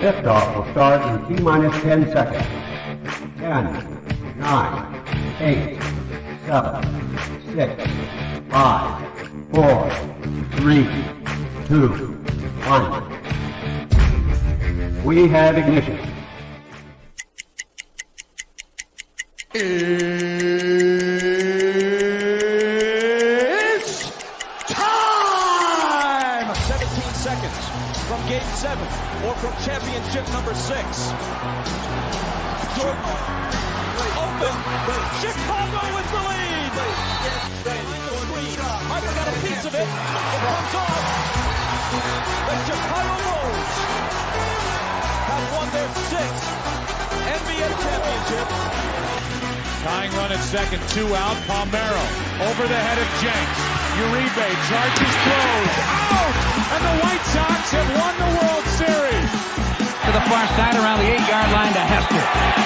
Liftoff will start in T-minus 10 seconds. 10, 9, 8, 7, 6, 5, 4, 3, 2, 1. We have ignition. It's time! 17 seconds from Game 7 or from championship number 6. Jordan, open. Chicago with the lead. Michael got a piece of it. It comes off. The Chicago Bulls have won their 6th NBA championship. Tying run at second, 2 out. Palmero over the head of Jenks. Uribe charges, throws, out! And the White Sox have won the World Series. To the far side around the 8-yard line to Hester.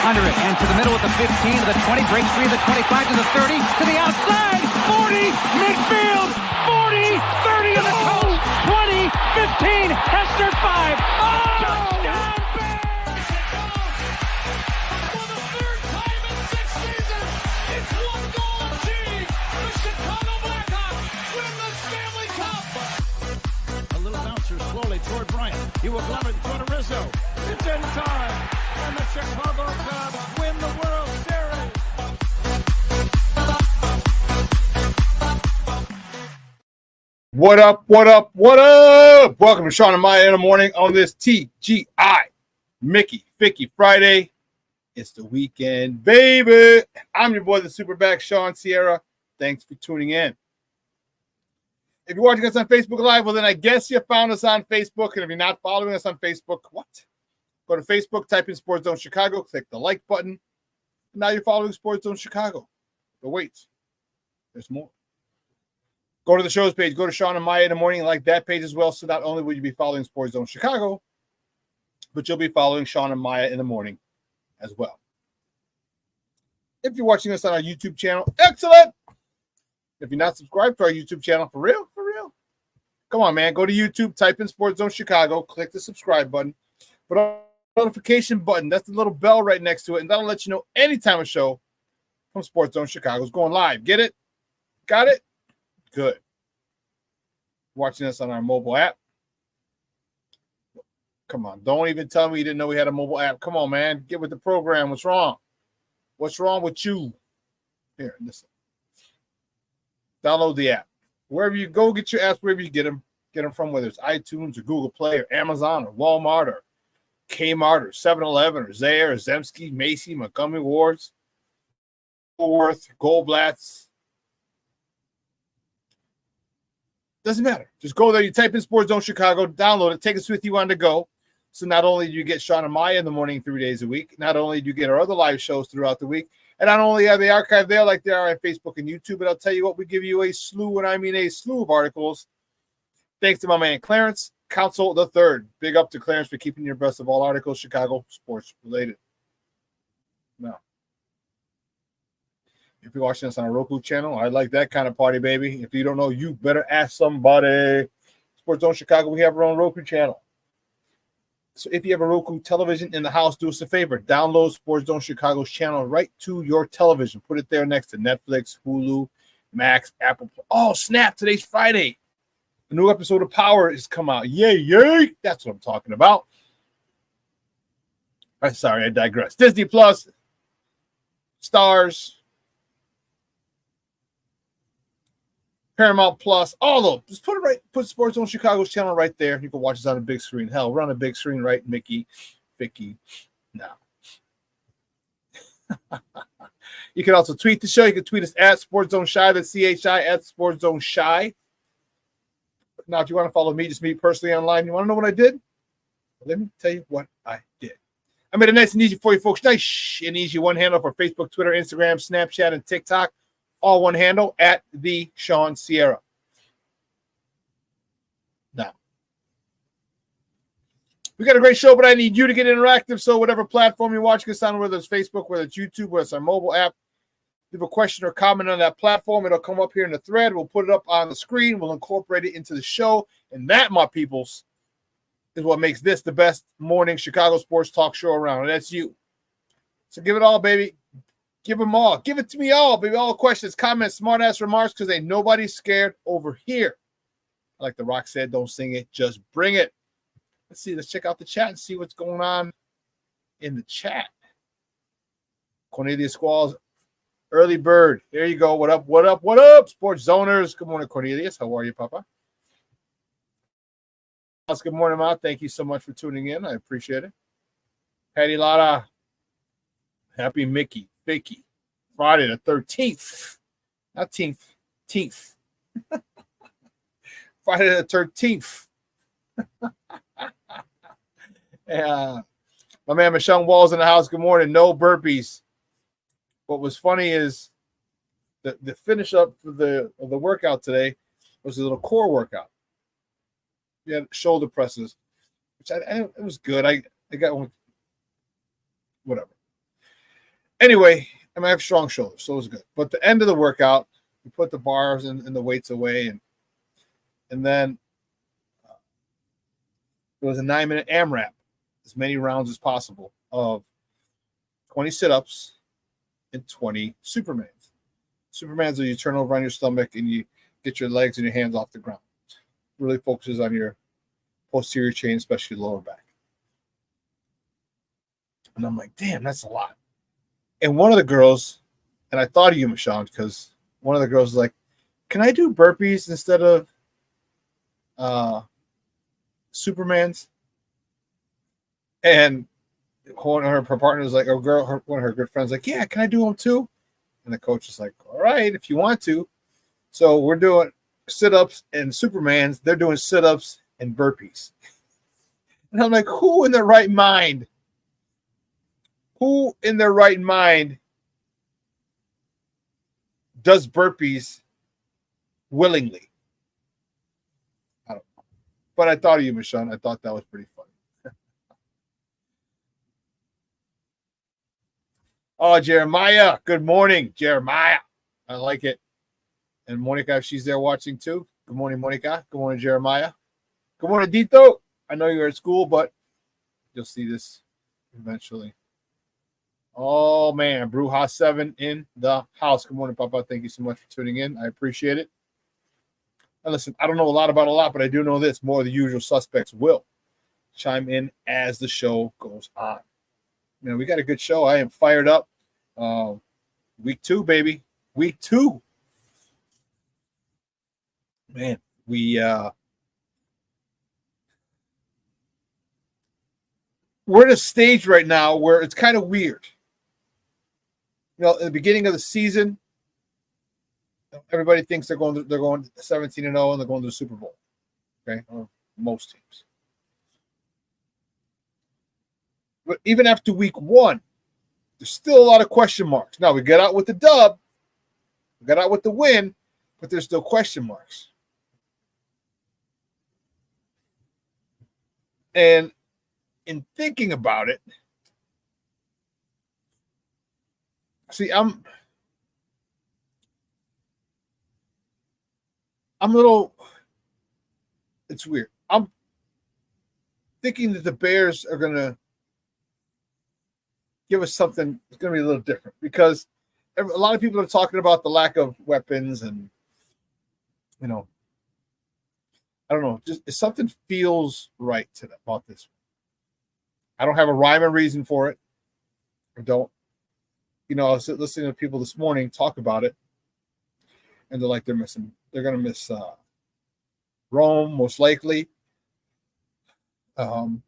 Under it and to the middle with the 15 to the 20. Breaks free of the 25 to the 30 to the outside. 40 midfield. 40 30 to the coast. 20 15 Hester 5. Oh! Touchdown! Toward Bryant. He will glove it toward Rizzo. It's in time. And the Chicago Cubs win the World Series. What up, what up, what up? Welcome to Shawn and Maya in the morning on this TGI Mickey Ficky Friday. It's the weekend, baby. I'm your boy, the SuperBack, Shawn Sierra. Thanks for tuning in. If you're watching us on Facebook Live, well, then I guess you found us on Facebook. And if you're not following us on Facebook, what? Go to Facebook, type in Sports Zone Chicago, click the like button. And now you're following Sports Zone Chicago. But wait, there's more. Go to the show's page. Go to Shawn and Maya in the morning and like that page as well. So not only will you be following Sports Zone Chicago, but you'll be following Shawn and Maya in the morning as well. If you're watching us on our YouTube channel, excellent. If you're not subscribed to our YouTube channel, for real, come on, man. Go to YouTube, type in Sports Zone Chicago, click the subscribe button, put on the notification button. That's the little bell right next to it, and that'll let you know anytime a show from Sports Zone Chicago is going live. Get it? Got it? Good. Watching us on our mobile app. Come on, don't even tell me you didn't know we had a mobile app. Come on, man. Get with the program. What's wrong? What's wrong with you? Here, listen. Download the app. Wherever you go, get your apps wherever you get them from, whether it's iTunes or Google Play or Amazon or Walmart or Kmart or 7-Eleven or Zayre or Zemsky, Macy, Montgomery Wards, Woolworth, Goldblatt's. Doesn't matter. Just go there. You type in Sports Zone Chicago, download it, take us with you on the go. So not only do you get Shawn and Maya in the morning 3 days a week, not only do you get our other live shows throughout the week, and not only are they archived there like they are on Facebook and YouTube, but I'll tell you what, we give you a slew, and I mean a slew of articles. Thanks to my man Clarence, Council the Third. Big up to Clarence for keeping you abreast of all articles Chicago sports related. Now, if you're watching us on a Roku channel, I like that kind of party, baby. If you don't know, you better ask somebody. Sports Zone Chicago, we have our own Roku channel. So if you have a Roku television in the house, do us a favor. Download Sports Zone Chicago's channel right to your television. Put it there next to Netflix, Hulu, Max, Apple. Oh, snap. Today's Friday. A new episode of Power has come out. Yay. That's what I'm talking about. I'm sorry, I digress. Disney Plus, Stars, Paramount Plus, all of them. Just put Sports Zone Chicago's channel right there. You can watch us on a big screen. Hell, we're on a big screen, right, Mickey, Vicky? No. You can also tweet the show. You can tweet us at Sports Zone Shy. That's CHI at Sports Zone Shy. Now, if you want to follow me, just me personally online, you want to know what I did? Let me tell you what I did. I made it nice and easy for you folks. Nice and easy. One handle for Facebook, Twitter, Instagram, Snapchat, and TikTok. All one handle at the Shawn Sierra. Now, we got a great show, but I need you to get interactive. So whatever platform you're watching us on, whether it's Facebook, whether it's YouTube, whether it's our mobile app, Leave a question or comment on that platform. It'll come up here in the thread. We'll put it up on the screen. We'll incorporate it into the show. And that, my peoples, is what makes this the best morning Chicago sports talk show around. And that's you. So give it all, baby. Give them all. Give it to me all, baby. All questions, comments, smart-ass remarks, because ain't nobody scared over here. Like The Rock said, don't sing it, just bring it. Let's see. Let's check out the chat and see what's going on in the chat. Cornelius Squalls, early bird. There you go. What up, what up, what up, sports zoners? Good morning, Cornelius. How are you, Papa? Good morning, Ma. Thank you so much for tuning in. I appreciate it. Patty Lotta. Happy Mickey. Fakey. Friday the 13th. Not 10th. 10th. Friday the 13th. My man Michelle Walls in the house. Good morning. No burpees. What was funny is the finish up for the workout today was a little core workout. We had shoulder presses, which it was good. I got one. Whatever. Anyway, I have strong shoulders, so it was good. But the end of the workout, we put the bars and the weights away, and then there was a 9-minute AMRAP, as many rounds as possible of 20 sit-ups and 20 Supermans. Supermans are you turn over on your stomach and you get your legs and your hands off the ground. Really focuses on your posterior chain, especially lower back. And I'm like, damn, that's a lot. And one of the girls, and I thought of you, Michelle, because one of the girls was like, can I do burpees instead of Supermans? And one of her partners like, one of her good friends like, yeah, can I do them too? And the coach is like, all right, if you want to. So we're doing sit-ups and Supermans. They're doing sit-ups and burpees. And I'm like, who in their right mind? Who in their right mind does burpees willingly? I don't know. But I thought of you, Michelle. I thought that was pretty funny. Oh, Jeremiah. Good morning, Jeremiah. I like it. And Monica, if she's there watching too. Good morning, Monica. Good morning, Jeremiah. Good morning, Dito. I know you're at school, but you'll see this eventually. Oh, man. Bruja 7 in the house. Good morning, Papa. Thank you so much for tuning in. I appreciate it. And listen, I don't know a lot about a lot, but I do know this. More of the usual suspects will chime in as the show goes on. Man, we got a good show. I am fired up. Week 2, baby. Week 2. Man, we're at a stage right now where it's kind of weird. You know, in the beginning of the season, everybody thinks they're going 17-0 and they're going to the Super Bowl. Okay, or most teams. But even after week 1, there's still a lot of question marks. Now we got out with the dub, we got out with the win, but there's still question marks. And in thinking about it, see, I'm a little, it's weird. I'm thinking that the Bears are going to give us something that's going to be a little different because a lot of people are talking about the lack of weapons and, you know, I don't know, just something feels right to them about this. I don't have a rhyme or reason for it. I don't. You know, I was listening to people this morning talk about it, and they're like, they're going to miss Rome, most likely.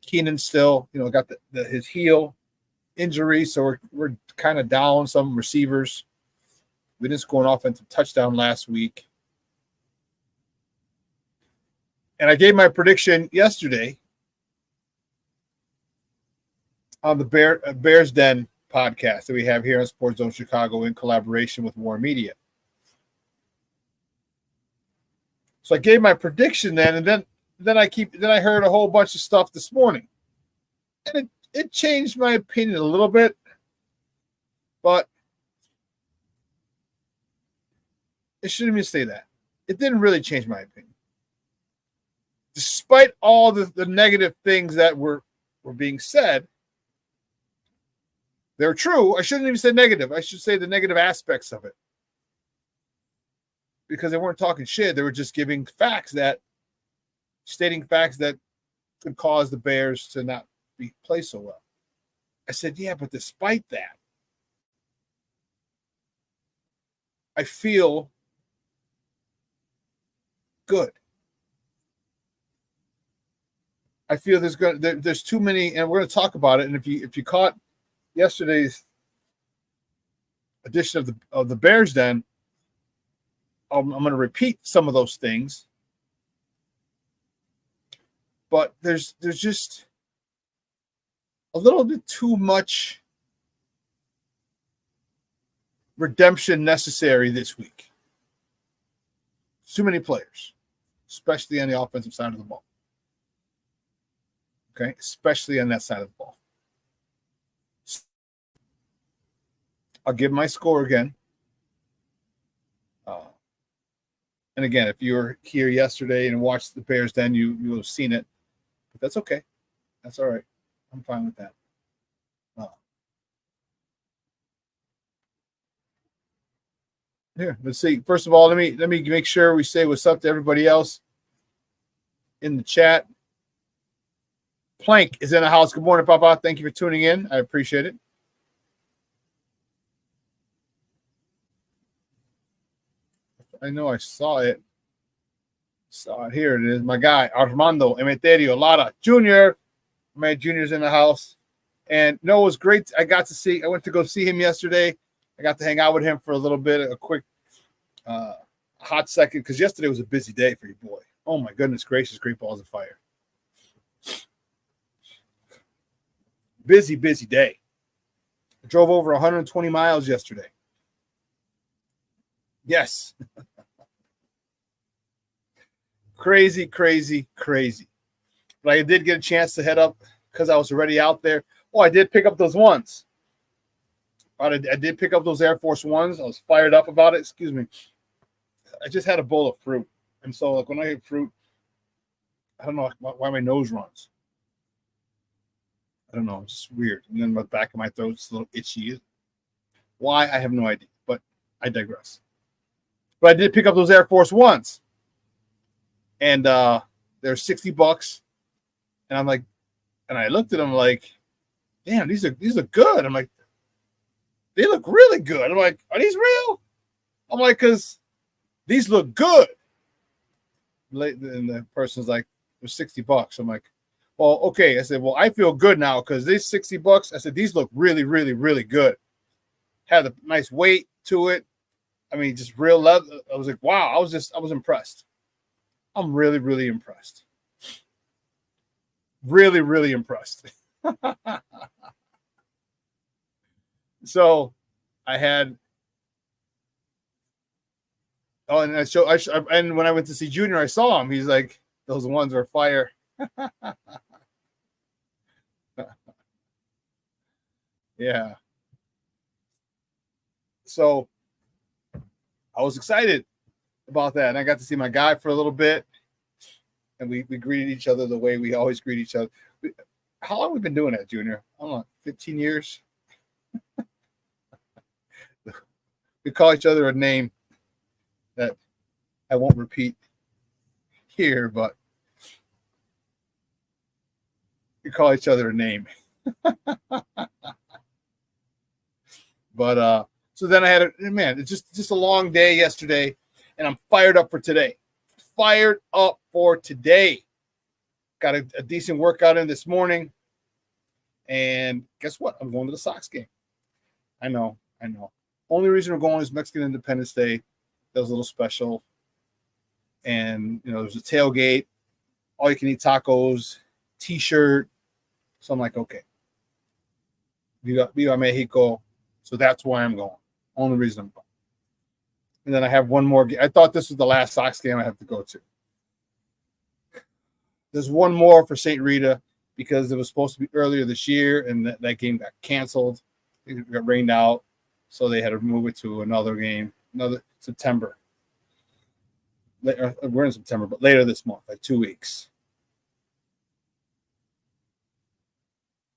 Keenan still, you know, got his heel injury, so we're kind of down some receivers. We didn't score an offensive touchdown last week. And I gave my prediction yesterday on the Bears Den podcast that we have here on Sports Zone Chicago in collaboration with War Media. So I gave my prediction then, and then I heard a whole bunch of stuff this morning. And it changed my opinion a little bit. But It shouldn't even say that. It didn't really change my opinion. Despite all the negative things that were being said, they're true. I shouldn't even say negative. I should say the negative aspects of it. Because they weren't talking shit. They were just stating facts that could cause the Bears to not play so well. I said, yeah, but despite that, I feel good. I feel there's too many, and we're going to talk about it. And if you caught yesterday's edition of the Bears Den, I'm going to repeat some of those things. But there's just a little bit too much redemption necessary this week. Too many players, especially on the offensive side of the ball. Okay, especially on that side of the ball. I'll give my score again. And again, if you were here yesterday and watched the Bears, then you will have seen it. But that's okay. That's all right. I'm fine with that. Here, let's see. First of all, let me make sure we say what's up to everybody else in the chat. Plank is in the house. Good morning, Papa. Thank you for tuning in. I appreciate it. I know I saw it. Here it is. My guy, Armando Emeterio Lara Jr. My junior's in the house. And no, it was great. I went to go see him yesterday. I got to hang out with him for a little bit, a quick hot second, because yesterday was a busy day for your boy. Oh, my goodness gracious, great balls of fire. Busy day. I drove over 120 miles yesterday. Yes. Crazy. But I did get a chance to head up because I was already out there. Oh, I did pick up those ones. I did pick up those Air Force Ones. I was fired up about it. Excuse me. I just had a bowl of fruit. And so, like, when I eat fruit, I don't know why my nose runs. I don't know. It's just weird. And then the back of my throat's a little itchy. Why? I have no idea. But I digress. But I did pick up those Air Force Ones. And they're $60. And I'm like, and I looked at them like, damn, these are good. I'm like, they look really good. I'm like, are these real? I'm like, because these look good. And the person's like, they're $60. I'm like, well, okay. I said, well, I feel good now because these $60. I said, these look really, really, really good. Had a nice weight to it. I mean, just real leather. I was like, wow. I was impressed. I'm really, really impressed. Really, really impressed. So I had, and when I went to see Junior, I saw him. He's like, those ones are fire. Yeah. So I was excited about that. And I got to see my guy for a little bit. And we greeted each other the way we always greet each other. How long have we been doing that, Junior? I don't know, 15 years? We call each other a name that I won't repeat here, but we call each other a name. But so then I had it's just a long day yesterday, and I'm fired up for today. Fired up for today. Got a decent workout in this morning, and guess what? I'm going to the Sox game. I know. Only reason we're going is Mexican Independence Day. That was a little special, and there's a tailgate, all you can eat tacos, T-shirt. So I'm like, okay, Viva Mexico. So that's why I'm going. Only reason I'm going. And then I have one more. I thought this was the last Sox game I have to go to. There's one more for St. Rita because it was supposed to be earlier this year, and that game got canceled. It got rained out, so they had to move it to another game, another September. We're in September, but later this month, like 2 weeks.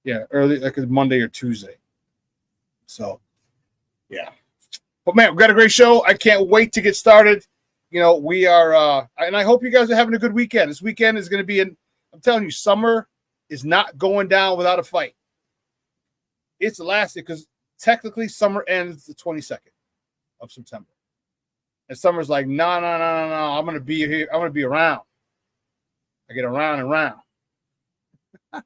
Yeah, early, like a Monday or Tuesday. So, yeah. But man, we've got a great show. I can't wait to get started. We are, and I hope you guys are having a good weekend. This weekend is going to be I'm telling you, summer is not going down without a fight. It's lasting because technically summer ends the 22nd of September. And summer's like, no, I'm going to be here. I'm going to be around. I get around and round. I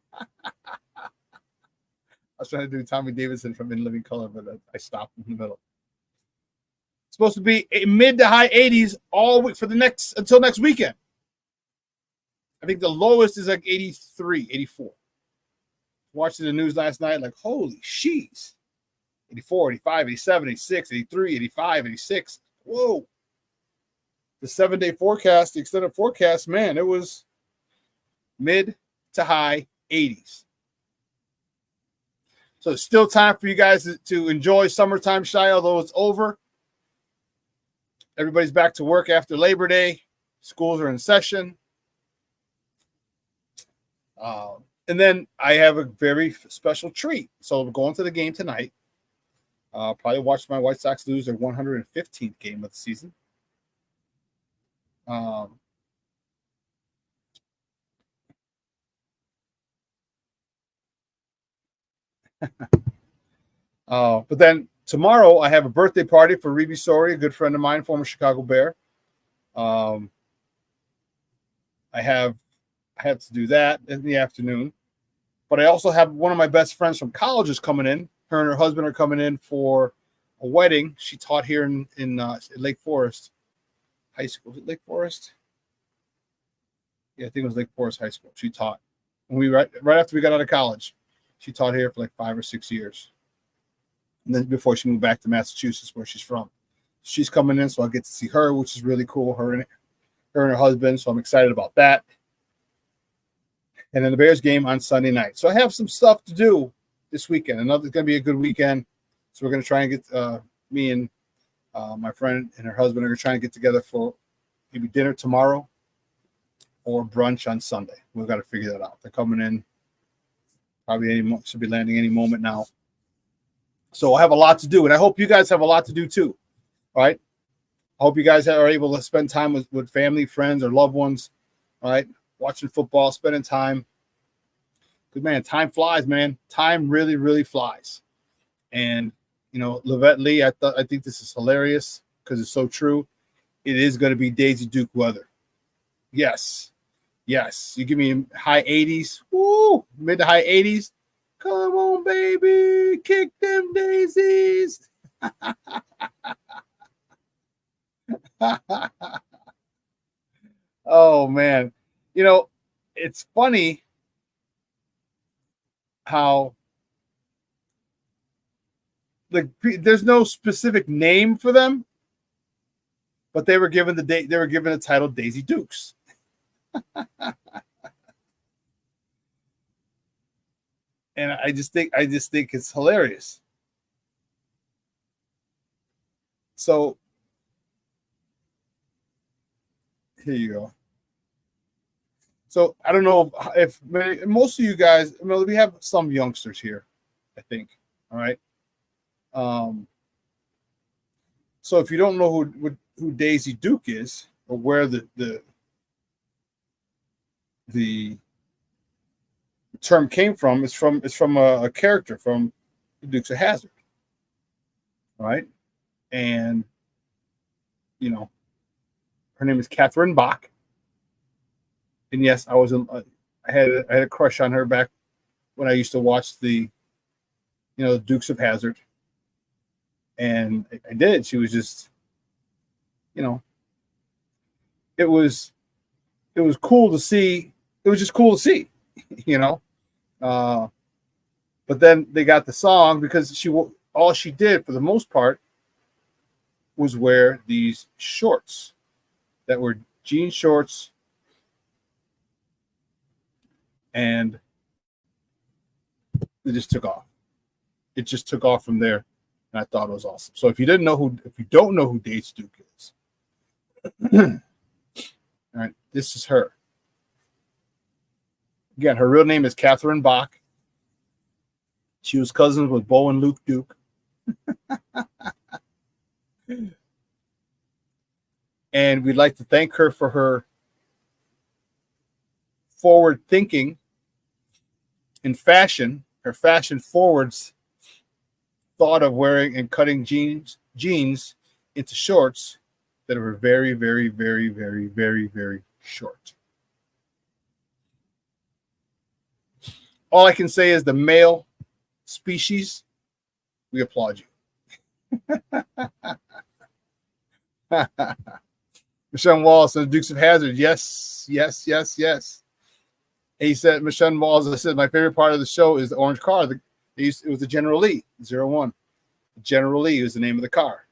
was trying to do Tommy Davidson from In Living Color, but I stopped in the middle. It's supposed to be mid to high 80s all week until next weekend. I think the lowest is like 83, 84. Watching the news last night, like, holy sheesh. 84, 85, 87, 86, 83, 85, 86. Whoa. The 7-day forecast, the extended forecast, man, it was mid to high 80s. So it's still time for you guys to enjoy summertime shy, although it's over. Everybody's back to work after Labor Day. Schools are in session. And then I have a very special treat. So we're going to the game tonight. Probably watch my White Sox lose their 115th game of the season. But then tomorrow I have a birthday party for Reeby Sori, a good friend of mine, former Chicago Bear. I have to do that in the afternoon. But I also have one of my best friends from college is coming in. Her and her husband are coming in for a wedding. She taught here in Lake Forest High School. Was it Lake Forest? Yeah, I think it was Lake Forest High School. She taught. When right after we got out of college, she taught here for like 5 or 6 years. And then before she moved back to Massachusetts, where she's from. She's coming in, so I'll get to see her, which is really cool. Her and her husband, so I'm excited about that. And then the Bears game on Sunday night. So I have some stuff to do this weekend. It's going to be a good weekend. So we're going to try and get me and my friend and her husband are going to try and get together for maybe dinner tomorrow or brunch on Sunday. We've got to figure that out. They're coming in. Probably should be landing any moment now. So I have a lot to do, and I hope you guys have a lot to do too. All right. I hope you guys are able to spend time with family, friends, or loved ones. All right. Watching football, spending time. Because, man, time flies, man. Time really, really flies. And, Levette Lee, I think this is hilarious because it's so true. It is going to be Daisy Duke weather. Yes. You give me high 80s. Woo! Mid to high 80s. Come on, baby. Kick them daisies. Oh, man. It's funny how there's no specific name for them, but they were given the title Daisy Dukes. And I just think it's hilarious. So here you go. So I don't know if most of you guys, we have some youngsters here, I think. All right. So if you don't know who Daisy Duke is or where the term came from, it's from a character from the Dukes of Hazzard. All right. And her name is Catherine Bach. And yes, I had a crush on her back when I used to watch the Dukes of Hazzard. And I did. She was just, it was cool to see. It was just cool to see, But then they got the song because all she did for the most part was wear these shorts that were jean shorts. And it just took off. It just took off from there, and I thought it was awesome. So if you don't know who Daisy Duke is, This is her. Again, her real name is Catherine Bach. She was cousins with Bo and Luke Duke. And we'd like to thank her for her forward thinking in fashion. Her fashion forwards thought of wearing and cutting jeans into shorts that were very, very, very, very, very, very short. All I can say is the male species, we applaud you. Michelle Wallace and the Dukes of Hazzard. Yes, yes, yes, yes. He said, Michelle Wallace, I said, my favorite part of the show is the orange car. It was the General Lee, 01. General Lee was the name of the car.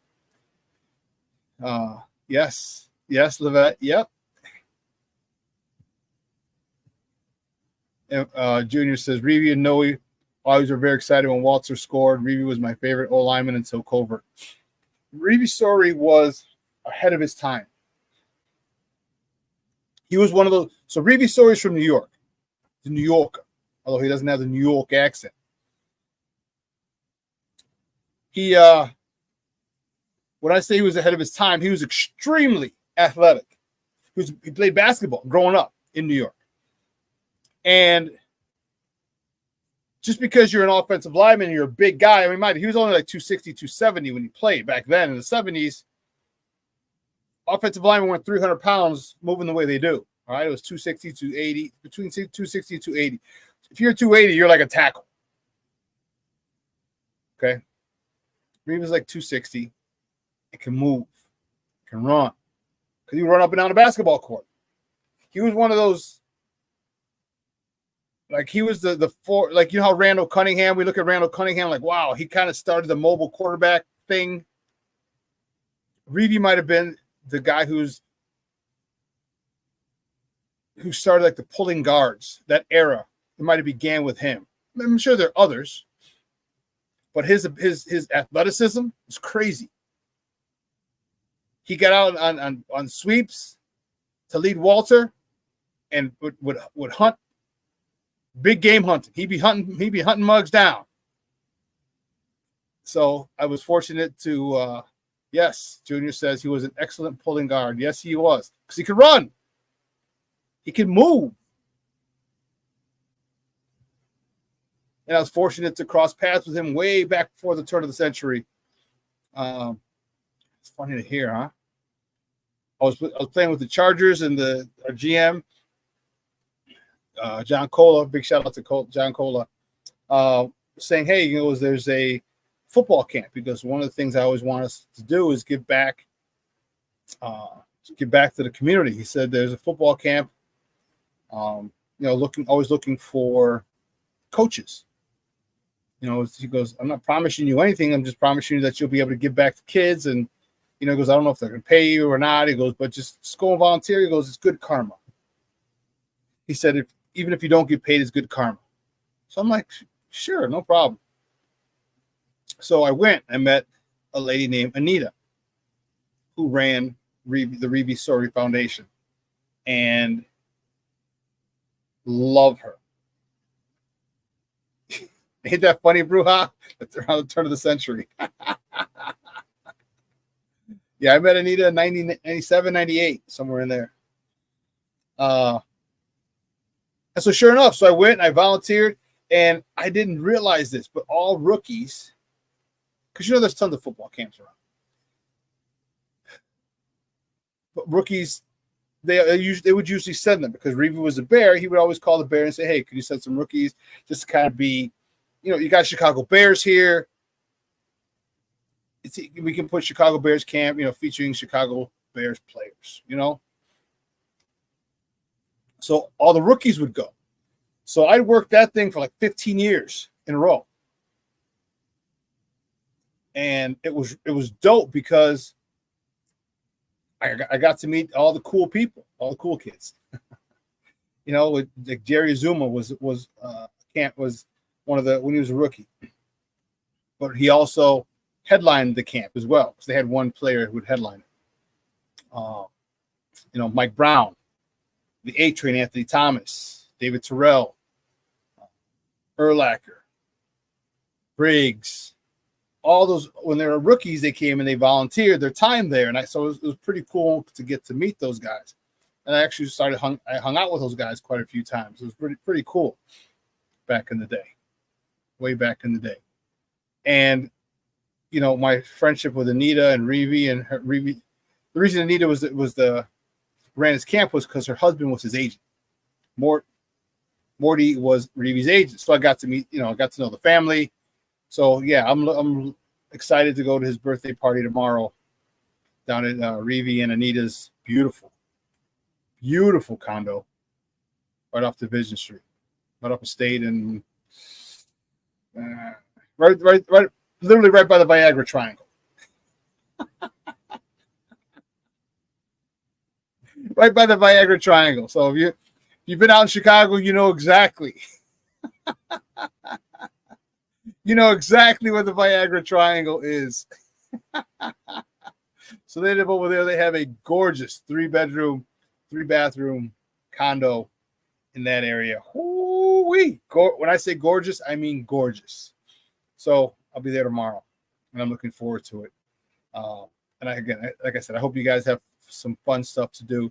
Yes, yes, Levette, yep. And, Junior says, Reeve and Noe always were very excited when Walter scored. Reeve was my favorite O-lineman until Covert. Reeve's story was ahead of his time. He was one of those. So Reeve's story is from New York. He's a New Yorker, although he doesn't have the New York accent. He, when I say he was ahead of his time, he was extremely athletic. He played basketball growing up in New York. And just because you're an offensive lineman and you're a big guy, I mean, he was only like 260, 270 when he played back then in the 70s. Offensive linemen went 300 pounds moving the way they do. All right, it was 260, 280, between 260 and 280. If you're 280, you're like a tackle. Okay. Reeve was like 260. It can move. It can run. Because he run up and down the basketball court. He was one of those, like he was the four, like you know how Randall Cunningham, we look at Randall Cunningham like, wow, he kind of started the mobile quarterback thing. Reeve might have been the guy who started like the pulling guards, that era. It might have began with him. I'm sure there are others, but his athleticism is crazy. He got out on sweeps to lead Walter and would hunt, big game hunting. He'd be hunting mugs down. So I was fortunate to yes, Junior says he was an excellent pulling guard. Yes, he was. Because he could run. He could move. And I was fortunate to cross paths with him way back before the turn of the century. It's funny to hear, huh? I was playing with the Chargers and our GM, John Cola. Big shout out to John Cola. Saying, hey, there's a football camp, because one of the things I always want us to do is give back to the community. He said there's a football camp, always looking for coaches. He goes, I'm not promising you anything. I'm just promising you that you'll be able to give back to kids. And, he goes, I don't know if they're going to pay you or not. He goes, but just go and volunteer. He goes, it's good karma. He said, even if you don't get paid, it's good karma. So I'm like, sure, no problem. So I went. I met a lady named Anita, who ran the Reeve Story Foundation, and love her. Ain't that funny, Bruja? That's around the turn of the century. Yeah, I met Anita in 97, 98, somewhere in there. And so sure enough, so I went and I volunteered, and I didn't realize this, but all rookies, because there's tons of football camps around. But rookies, they would usually send them, because Reeve was a Bear. He would always call the Bear and say, hey, could you send some rookies just to kind of be, you got Chicago Bears here. We can put Chicago Bears camp, featuring Chicago Bears players, So all the rookies would go. So I worked that thing for like 15 years in a row. And it was dope, because I got to meet all the cool people, all the cool kids. Like Jerry Zuma was one of the, when he was a rookie. But he also headlined the camp as well, because they had one player who would headline it. Mike Brown the A Train, Anthony Thomas, David Terrell, Urlacher, Briggs, all those. When they were rookies, they came and they volunteered their time there, and so it was pretty cool to get to meet those guys. And I actually I hung out with those guys quite a few times. It was pretty cool back in the day, way back in the day. And my friendship with Anita and Reeve and Reeve. The reason Anita was ran his camp was because her husband was his agent. Morty was Reeve's agent, so I got to meet. I got to know the family. So yeah, I'm excited to go to his birthday party tomorrow down at Reeve and Anita's beautiful condo right off Division Street, right off Estate, and right, literally right by the Viagra Triangle. Right by the Viagra Triangle. So if you've been out in Chicago, you know exactly. You know exactly where the Viagra Triangle is. So they live over there. They have a gorgeous 3-bedroom, 3-bathroom condo in that area. Ooh-wee. When I say gorgeous, I mean gorgeous. So I'll be there tomorrow, and I'm looking forward to it. And like I said, I hope you guys have some fun stuff to do.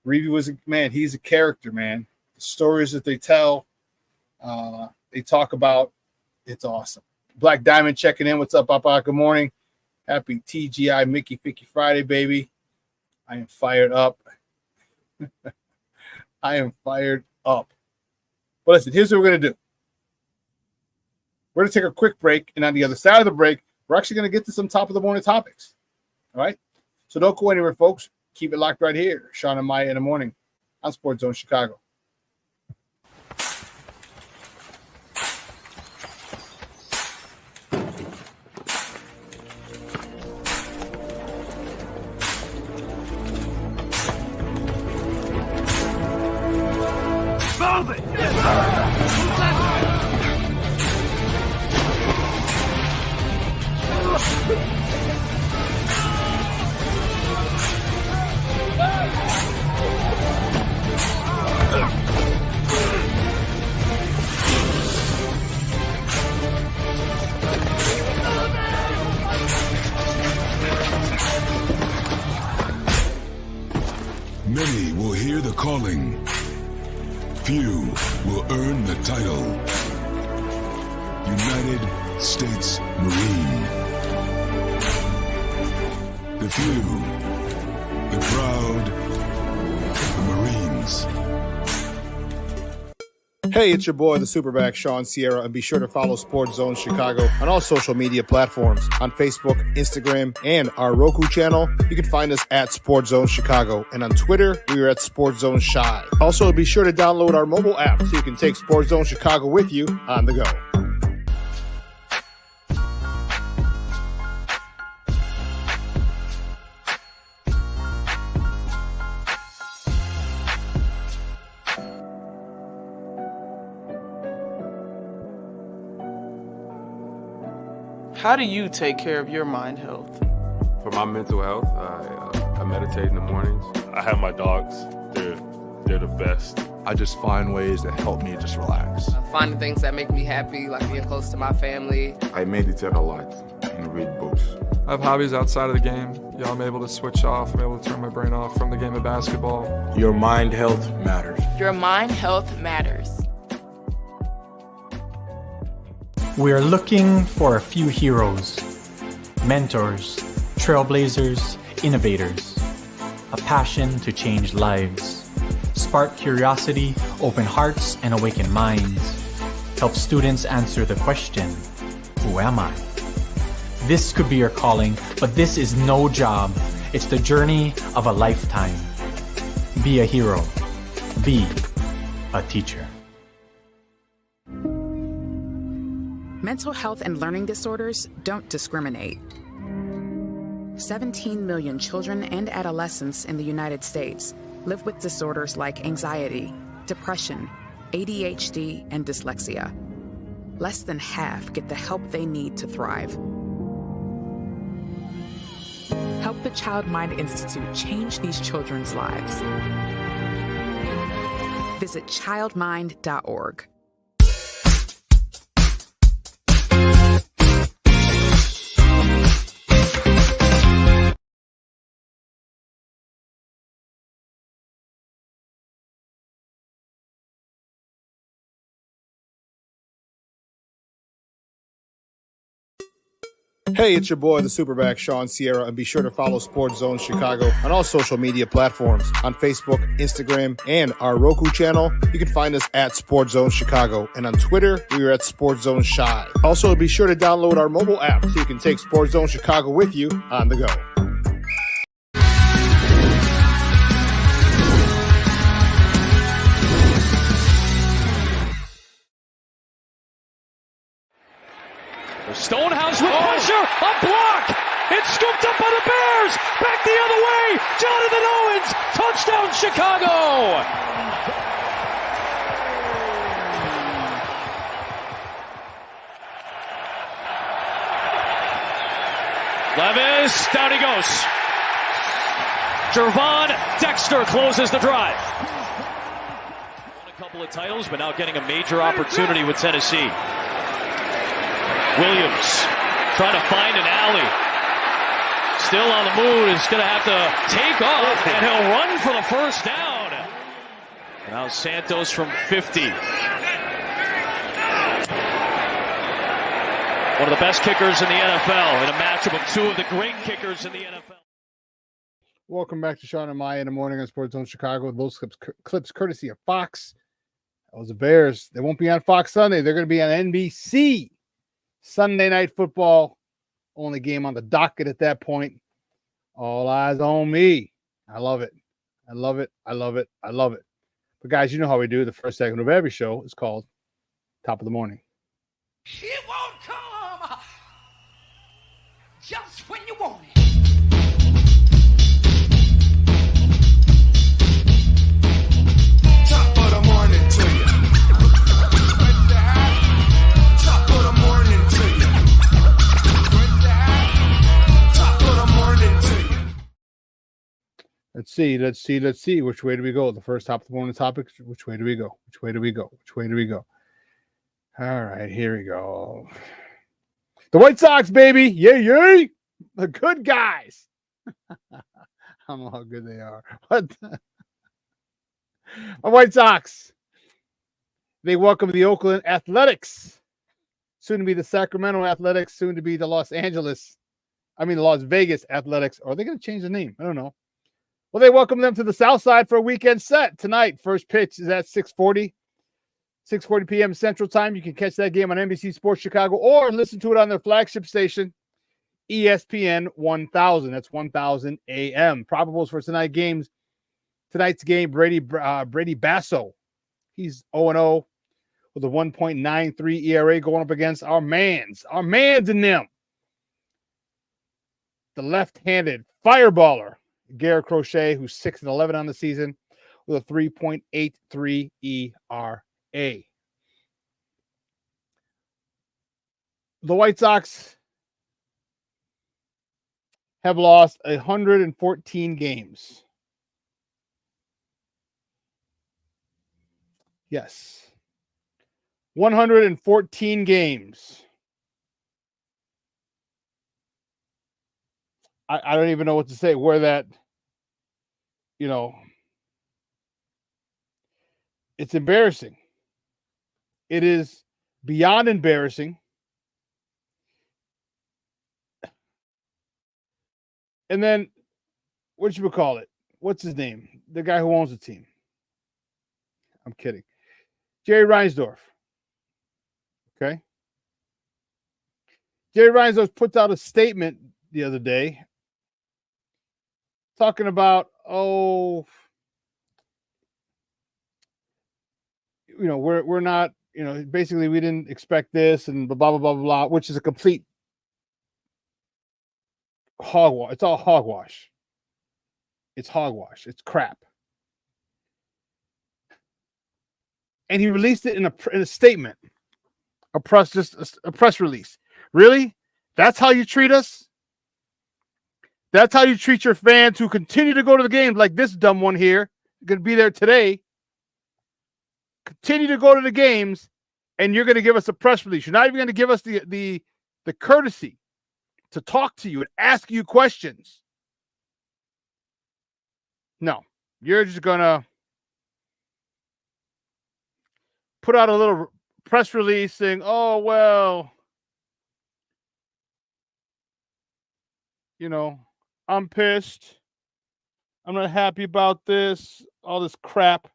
Reeve was he's a character, man. The stories that they tell, they talk about, it's awesome. Black Diamond checking in. What's up, Papa? Good morning. Happy TGI Mickey Ficky Friday, baby. I am fired up. I am fired up. But listen, here's what we're going to do. We're going to take a quick break, and on the other side of the break, we're actually going to get to some top of the morning topics. All right? So don't go anywhere, folks. Keep it locked right here. Shawn and Maya in the morning on Sports Zone Chicago. Move it! Many will hear the calling. Few will earn the title. United States Marine. The few, the proud, the Marines. Hey, it's your boy, the SuperBack, Shawn Sierra, and be sure to follow Sports Zone Chicago on all social media platforms, on Facebook, Instagram, and our Roku channel. You can find us at Sports Zone Chicago, and on Twitter, we are at Sports Zone Shy. Also, be sure to download our mobile app so you can take Sports Zone Chicago with you on the go. How do you take care of your mind health? For my mental health, I meditate in the mornings. I have my dogs. They're the best. I just find ways that help me just relax. Finding things that make me happy, like being close to my family. I meditate a lot and read books. I have hobbies outside of the game. I'm able to switch off. I'm able to turn my brain off from the game of basketball. Your mind health matters. Your mind health matters. We're looking for a few heroes, mentors, trailblazers, innovators, a passion to change lives, spark curiosity, open hearts, and awaken minds, help students answer the question, who am I? This could be your calling, but this is no job. It's the journey of a lifetime. Be a hero. Be a teacher. Mental health and learning disorders don't discriminate. 17 million children and adolescents in the United States live with disorders like anxiety, depression, ADHD, and dyslexia. Less than half get the help they need to thrive. Help the Child Mind Institute change these children's lives. Visit childmind.org. Hey, it's your boy, the SuperBack, Shawn Sierra, and be sure to follow Sports Zone Chicago on all social media platforms on Facebook, Instagram, and our Roku channel. You can find us at Sports Zone Chicago, and on Twitter, we are at Sports Zone Shy. Also, be sure to download our mobile app so you can take Sports Zone Chicago with you on the go. Stonehouse with pressure, a block. It's scooped up by the Bears. Back the other way. Jonathan Owens, touchdown Chicago. Levis, down he goes. Gervondexter closes the drive. Won a couple of titles, but now getting a major opportunity with Tennessee. Williams trying to find an alley. Still on the move. Is going to have to take off, and he'll run for the first down. Now Santos from 50. One of the best kickers in the NFL in a matchup of two of the great kickers in the NFL. Welcome back to Shawn and Maya in the morning on Sports Zone Chicago. Those clips courtesy of Fox. That was the Bears. They won't be on Fox Sunday. They're going to be on NBC. Sunday Night Football, only game on the docket at that point. All eyes on me. I love it. I love it. I love it. I love it. But guys, you know how we do. The first segment of every show is called Top of the Morning. It won't come just when you want it. Top of the morning to you. Top of the morning to you. Top of the morning to you. Let's see. Which way do we go? The first top of the morning topic. Which way do we go? Which way do we go? Which way do we go? All right, here we go. The White Sox, baby. Yay, yay. The good guys. I don't know how good they are. But the White Sox. They welcome the Oakland Athletics. Soon to be the Sacramento Athletics. Soon to be the Las Vegas Athletics. Or are they going to change the name? I don't know. Well, they welcome them to the South Side for a weekend set tonight. First pitch is at 6:40 p.m. Central Time. You can catch that game on NBC Sports Chicago or listen to it on their flagship station, ESPN 1000. That's 1000 a.m. Probables for tonight's game, Brady Basso. He's 0-0 with a 1.93 ERA going up against our mans in them. The left-handed fireballer, Garrett Crochet, who's 6-11 on the season with a 3.83 ERA. The White Sox have lost 114 games. Yes. 114 games. I don't even know what to say. Where that, it's embarrassing. It is beyond embarrassing. And then, what should we call it? What's his name? The guy who owns the team. I'm kidding. Jerry Reinsdorf. Okay. Jerry Reinsdorf puts out a statement the other day talking about, we're not, basically we didn't expect this and blah, blah, blah, blah, blah, which is a complete hogwash. It's all hogwash. It's hogwash. It's crap. And he released it in a statement, a press release. Really? That's how you treat us? That's how you treat your fans who continue to go to the games like this dumb one here. Going to be there today. continue to go to the games, and you're going to give us a press release. You're not even going to give us the courtesy to talk to you and ask you questions. No, you're just going to put out a little press release saying, oh, well, I'm pissed. I'm not happy about this, all this crap.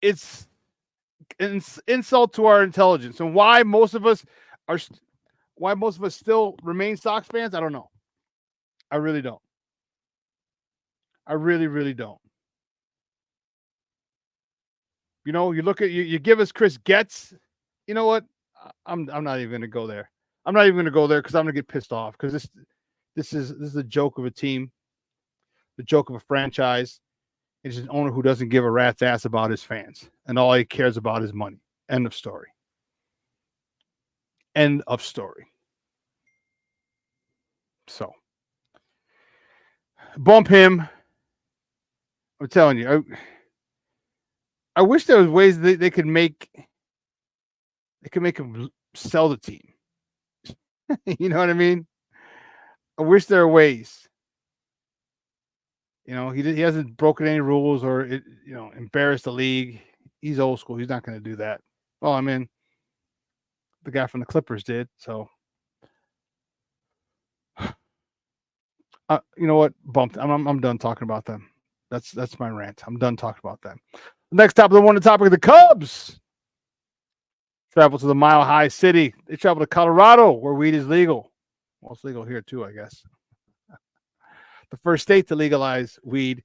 It's an insult to our intelligence, and why most of us still remain Sox fans, I don't know. I really don't. I really, really don't. You look at you give us Chris Getz. You know what? I'm not even going to go there. I'm not even going to go there because I'm going to get pissed off because this is a joke of a team, the joke of a franchise. It's an owner who doesn't give a rat's ass about his fans, and all he cares about is money. End of story. End of story. So, bump him. I'm telling you, I wish there was ways they could make him sell the team. You know what I mean? I wish there were ways. He hasn't broken any rules or embarrassed the league. He's old school. He's not going to do that. Well, I mean, the guy from the Clippers did. So, you know what? Bumped. I'm done talking about them. That's my rant. I'm done talking about them. Next topic, the topic of the Cubs travel to the Mile High City. They travel to Colorado, where weed is legal. Well, it's legal here too, I guess. The first state to legalize weed.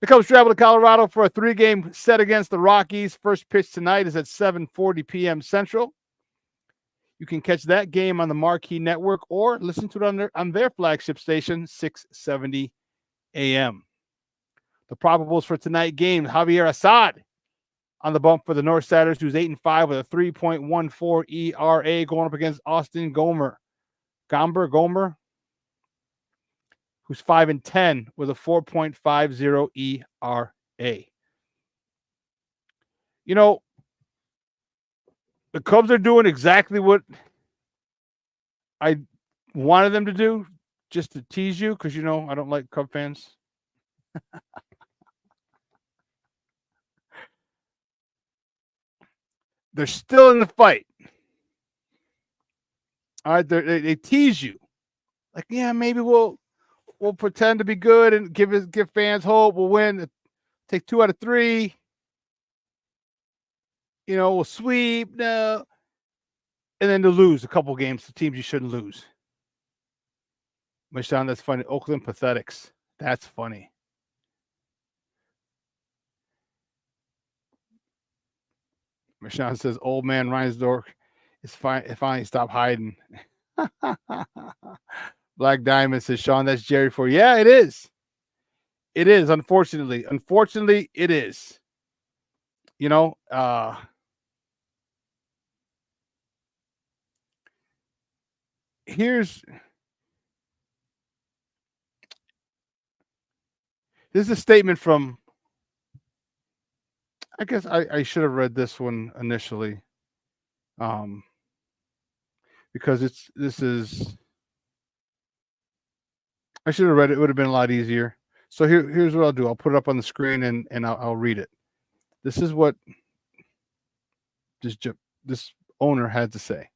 The Cubs travel to Colorado for a 3-game set against the Rockies. First pitch tonight is at 7:40 p.m. Central. You can catch that game on the Marquee Network or listen to it on their flagship station, 670 a.m. The probables for tonight's game: Javier Assad on the bump for the Northsiders, who's 8-5 with a 3.14 ERA, going up against Austin Gomer, who's 5-10 with a 4.50 ERA. The Cubs are doing exactly what I wanted them to do, just to tease you, because I don't like Cub fans. They're still in the fight. All right, they tease you, like, yeah, maybe we'll pretend to be good and give fans hope. We'll win, take 2 out of 3. We'll sweep, no, and then to lose a couple games to teams you shouldn't lose. Shawn, that's funny. Oakland Pathetics. That's funny. Shawn says, old man Reinsdorf is fine. Finally stop hiding. Black Diamond says, Shawn, that's Jerry for you. Yeah, it is. It is, unfortunately. Unfortunately, it is. This is a statement from, I guess I should have read this one initially. Because I should have read it. It would have been a lot easier. So here's what I'll do. I'll put it up on the screen and I'll read it. This is what this owner had to say.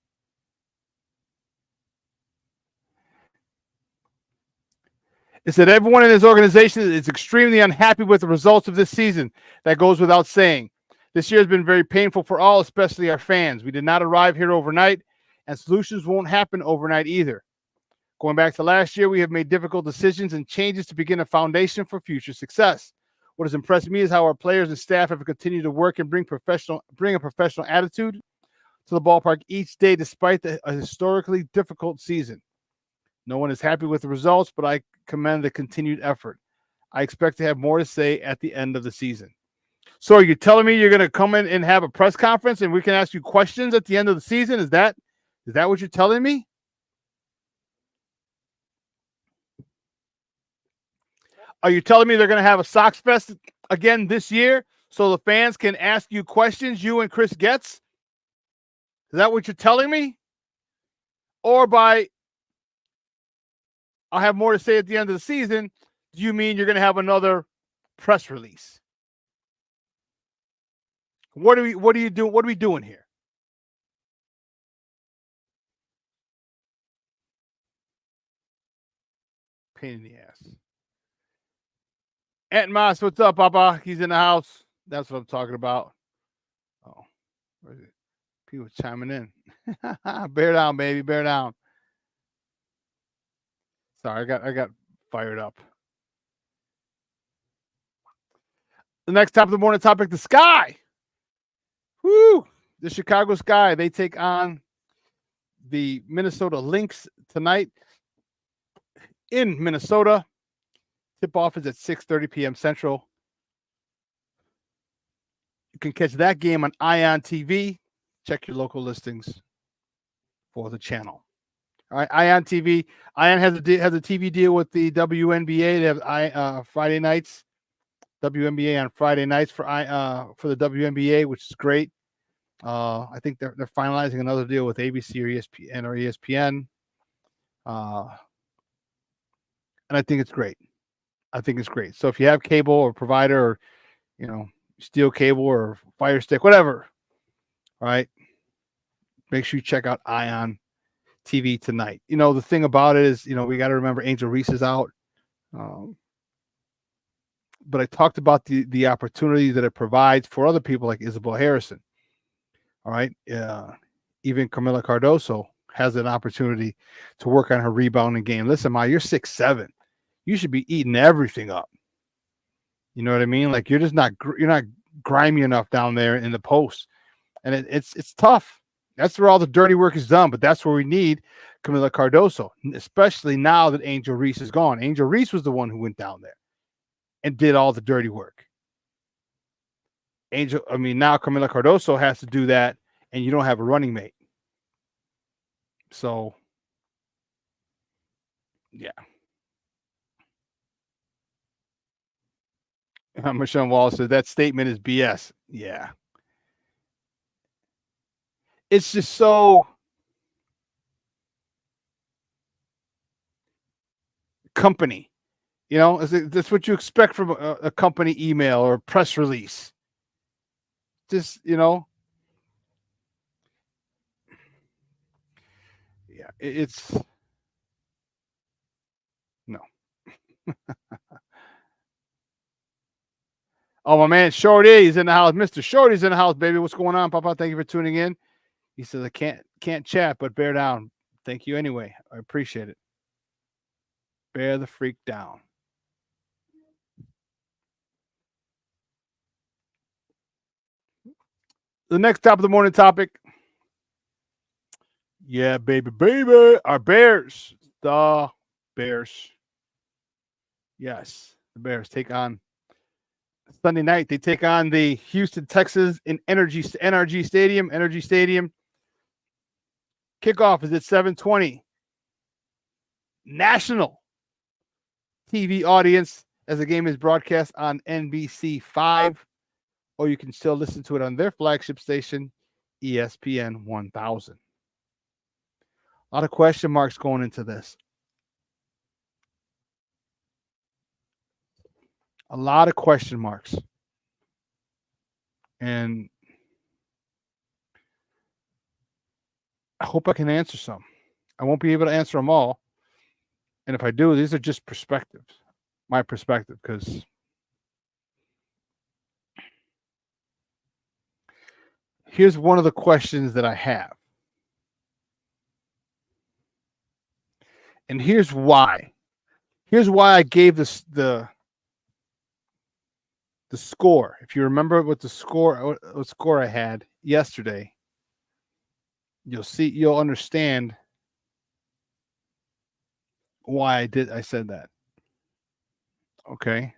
It said, everyone in this organization is extremely unhappy with the results of this season. That goes without saying. This year has been very painful for all, especially our fans. We did not arrive here overnight, and solutions won't happen overnight either. Going back to last year, we have made difficult decisions and changes to begin a foundation for future success. What has impressed me is how our players and staff have continued to work and bring a professional attitude to the ballpark each day, despite a historically difficult season. No one is happy with the results, but I commend the continued effort. I expect to have more to say at the end of the season. So are you telling me you're going to come in and have a press conference and we can ask you questions at the end of the season? Is that what you're telling me? Are you telling me they're going to have a Sox Fest again this year so the fans can ask you questions, you and Chris Getz? Is that what you're telling me? Or by I'll have more to say at the end of the season, do you mean you're going to have another press release? What are you doing? What are we doing here? Pain in the ass. Aunt Moss, what's up, Papa? He's in the house. That's what I'm talking about. Oh, where is it? People chiming in. Bear down, baby. Bear down. Sorry, I got fired up. The next top of the morning topic, the Sky. Woo! The Chicago Sky. They take on the Minnesota Lynx tonight in Minnesota. Tip-off is at 6:30 p.m. Central. You can catch that game on Ion TV. Check your local listings for the channel. All right, Ion TV. Ion has a TV deal with the WNBA. They have Friday nights, WNBA on Friday nights for the WNBA, which is great. I think they're finalizing another deal with ABC or ESPN. And I think it's great. So if you have cable or provider or, Steel Cable or Fire Stick, whatever, all right, make sure you check out Ion TV tonight. The thing about it is, we got to remember Angel Reese is out. But I talked about the opportunity that it provides for other people like Isabel Harrison. All right. Even Camila Cardoso has an opportunity to work on her rebounding game. Listen, Ma, you're 6'7". You should be eating everything up. You know what I mean? Like you're not grimy enough down there in the post. And it's tough. That's where all the dirty work is done, but that's where we need Camila Cardoso, especially now that Angel Reese is gone. Angel Reese was the one who went down there and did all the dirty work. Now Camila Cardoso has to do that, and you don't have a running mate. So, yeah. Michelle Wallace says that statement is BS. Yeah. It's just so company. That's what you expect from a company email or a press release. Just, yeah, it's no. Oh, my man, Shorty's in the house. Mr. Shorty's in the house, baby. What's going on, Papa? Thank you for tuning in. He says, I can't chat, but bear down. Thank you anyway. I appreciate it. Bear the freak down. The next top of the morning topic. Yeah, baby. Our Bears. The Bears. Yes, the Bears take on Sunday night. They take on the Houston Texans in NRG Stadium. Kickoff is at 7:20. National TV audience as the game is broadcast on NBC5, or you can still listen to it on their flagship station, ESPN 1000. A lot of question marks going into this. A lot of question marks. And I hope I can answer some. I won't be able to answer them all. And if I do, these are just perspectives. My perspective, because here's one of the questions that I have. And here's why. Here's why I gave this the score. If you remember what score I had yesterday, you'll understand why I said that. Okay.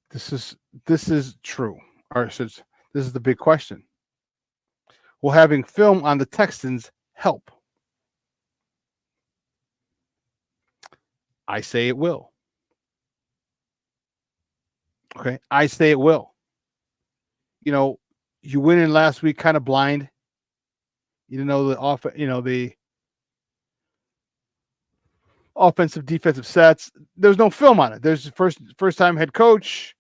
This is true. Or this is the big question. will having film on the Texans help? I say it will. Okay, I say it will. You know, you went in last week kind of blind. You didn't know the offensive defensive sets. There's no film on it. There's first time head coach.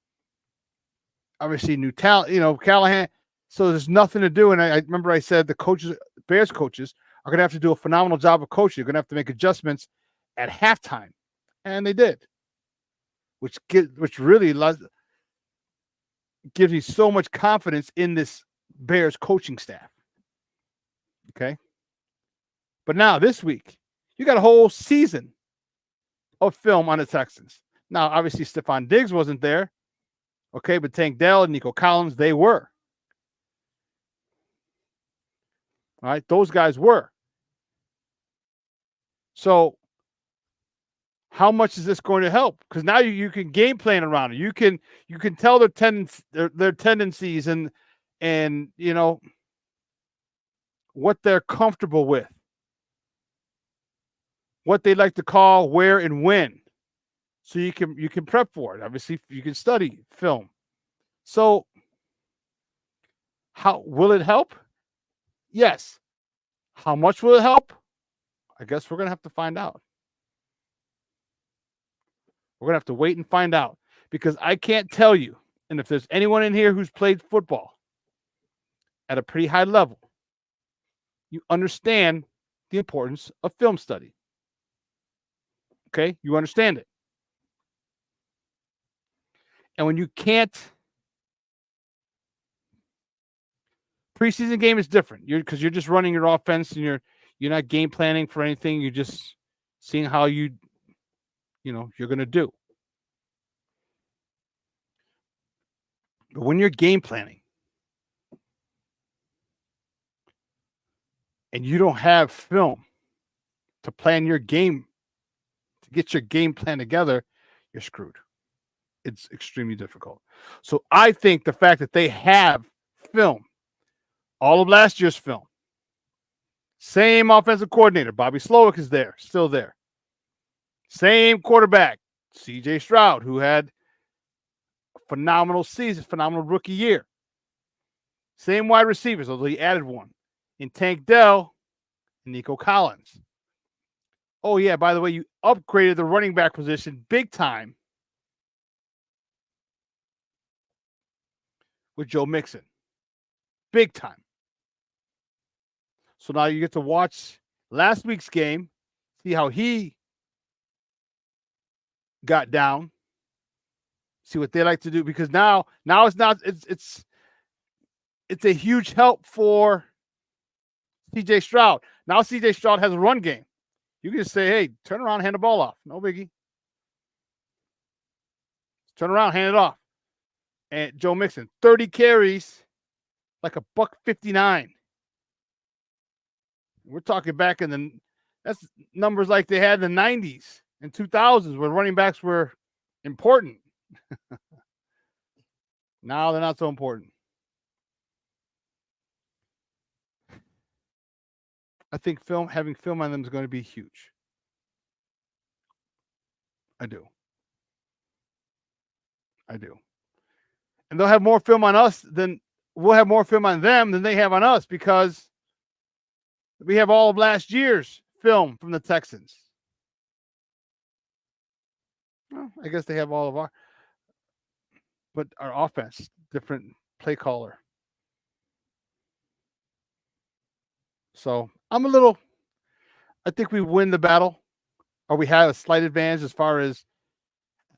Obviously new talent, Callahan. So there's nothing to do. And I remember I said the Bears coaches are going to have to do a phenomenal job of coaching. You're going to have to make adjustments at halftime. And they did. Which really gives me so much confidence in this Bears coaching staff. Okay. But now this week, you got a whole season of film on the Texans. Now, obviously, Stephon Diggs wasn't there. Okay, but Tank Dell and Nico Collins, they were. All right, those guys were. So, how much is this going to help? Because now you can game plan around it. You can tell their tendencies and what they're comfortable with, what they like to call, where, and when. So you can prep for it. Obviously, you can study film. So how will it help? Yes. How much will it help? I guess we're going to have to find out. We're going to have to wait and find out, because I can't tell you, and if there's anyone in here who's played football at a pretty high level, you understand the importance of film study. Okay? You understand it. And when you can't, preseason game is different. Because you're just running your offense and you're not game planning for anything. You're just seeing how you're going to do. But when you're game planning and you don't have film to plan your game, to get your game plan together, you're screwed. It's extremely difficult. So I think the fact that they have film, all of last year's film, same offensive coordinator, Bobby Slowick is there, still there. Same quarterback, CJ Stroud, who had a phenomenal season, phenomenal rookie year. Same wide receivers, although he added one, in Tank Dell and Nico Collins. Oh, yeah, by the way, you upgraded the running back position big time with Joe Mixon. Big time. So now you get to watch last week's game, see how he got down, see what they like to do, because now it's a huge help for CJ Stroud. Now CJ Stroud has a run game. You can just say, hey, turn around, hand the ball off. No biggie. Turn around, hand it off. And Joe Mixon, 30 carries, like $159. We're talking back that's numbers like they had in the 90s and 2000s, where running backs were important. Now they're not so important. I think having film on them is going to be huge. I do. And they'll have more film on us than we'll have more film on them than they have on us, because we have all of last year's film from the Texans. Well, I guess they have all of but our offense, different play caller. So I think we win the battle, or we have a slight advantage as far as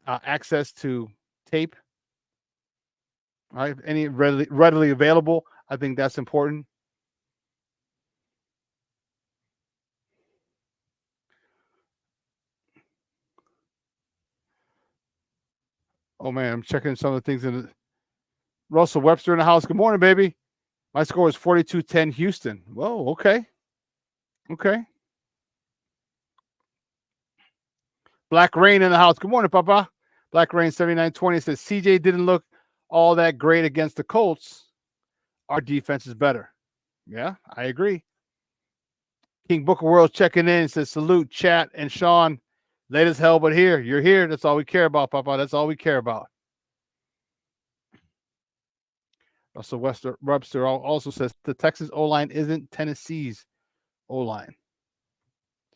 access to tape. All right, any readily available. I think that's important. Oh man, I'm checking some of the things in Russell Webster in the house. Good morning, baby. My score is 42-10 Houston. Whoa, okay. Black Rain in the house. Good morning, Papa. Black Rain 7920 says CJ didn't look all that great against the Colts. Our defense is better. Yeah, I agree. King Booker World checking in, says salute, chat, and Shawn. Late as hell, but here. You're here. That's all we care about, Papa. That's all we care about. Russell Webster also says the Texas O-line isn't Tennessee's O-line.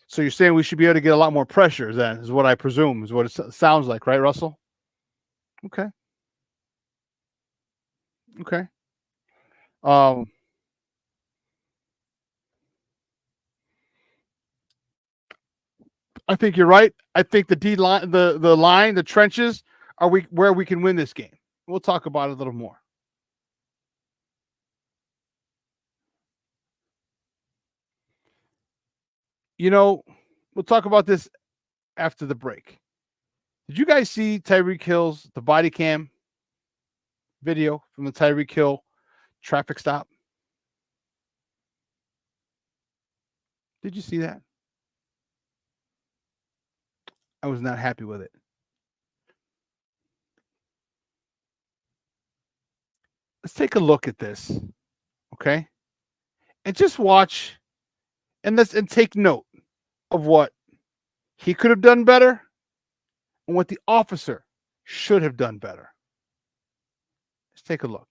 So you're saying we should be able to get a lot more pressure, then, is what I presume, is what it sounds like, right, Russell? Okay. Okay. I think you're right. I think the D line, the line, the trenches are where we can win this game. We'll talk about it a little more. You know, we'll talk about this after the break. Did you guys see Tyreek Hill's the body cam video from the Tyreek Hill traffic stop? Did you see that? I was not happy with it. Let's take a look at this, okay? And just watch and take note of what he could have done better and what the officer should have done better. Let's take a look.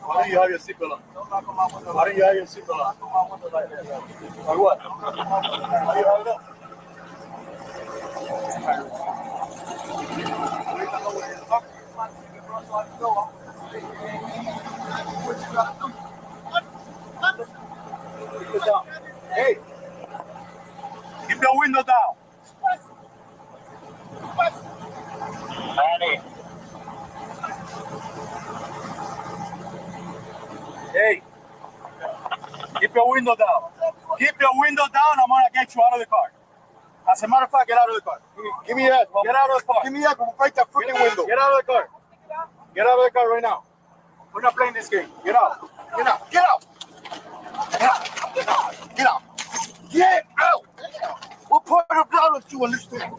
Why do you have your seatbelt on? Why do you have your seatbelt on? Or what? Why do you have it up? Hey, keep your window down. Hey, keep your window down. Keep your window down. I'm gonna get you out of the car. As a matter of fact, get out of the car. Give me that. Get out of the car. Give me that. Break that freaking window. Get out of the car. Get out of the car right now. We're not playing this game. Get out. Get out. Get out. Get out. Get out. Get out. Get out. What part of the you understand?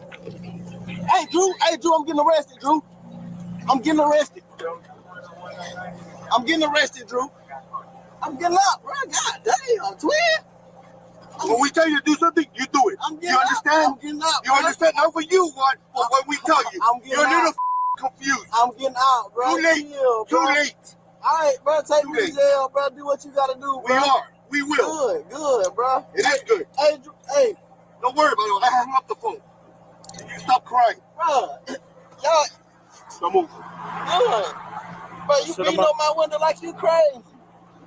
Hey, Drew. Hey, Drew. I'm getting arrested, Drew. I'm getting arrested. I'm getting arrested, Drew. I'm getting up, bro. God damn, twin. When we tell you to do something, you do it. You understand? I'm getting up. You understand? Not for you, but when we tell you. You're a little confused. I'm getting out, bro. Too late. Too late. All right, bro. Take me to jail, bro. Do what you got to do, bro. We are. We will. Good, bro. It is good. Hey, Drew. Hey. Don't worry about it. I hung up the phone. You stop crying. Bro. Y'all. Don't move. Good. Bro, you beating on my window like you crazy.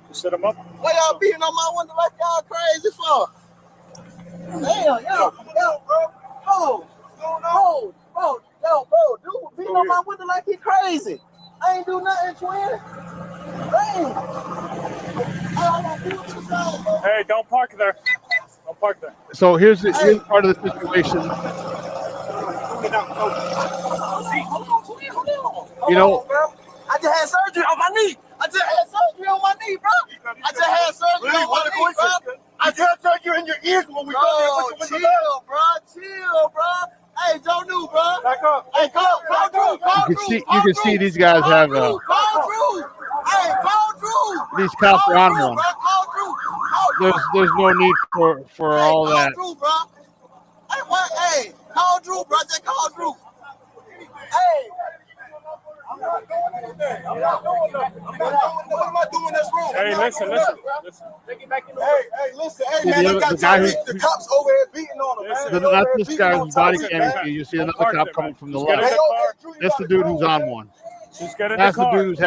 You set him up? Why y'all beating on my window like y'all crazy for? Damn, yo, bro. Bro, dude, beating on my window like he crazy. I ain't do nothing, twin. Damn. Hey, don't park there. Don't park there. So here's part of the situation. You know, I just had surgery on my knee. I just had surgery on my knee, bro. I just had surgery on my knee, bro. I just had surgery in your ears when we go there. Chill, bro. Chill, bro. Hey, Joe New, bro. Back up. Hey, call Drew. You can see these guys have Call Drew. Hey, call Drew. These cops are on one. There's no need for all that. Call Drew, bro. Hey, what? Hey, call Drew, bro. Just call Drew. Hey. I'm not doing anything. I'm not doing nothing. What am I doing in this room? Hey, listen. Hey, listen. Hey, man, they got the cops over here beating on him, man. That's this guy who's body camming. You see another cop coming from the left. That's the dude who's on one. That's the dude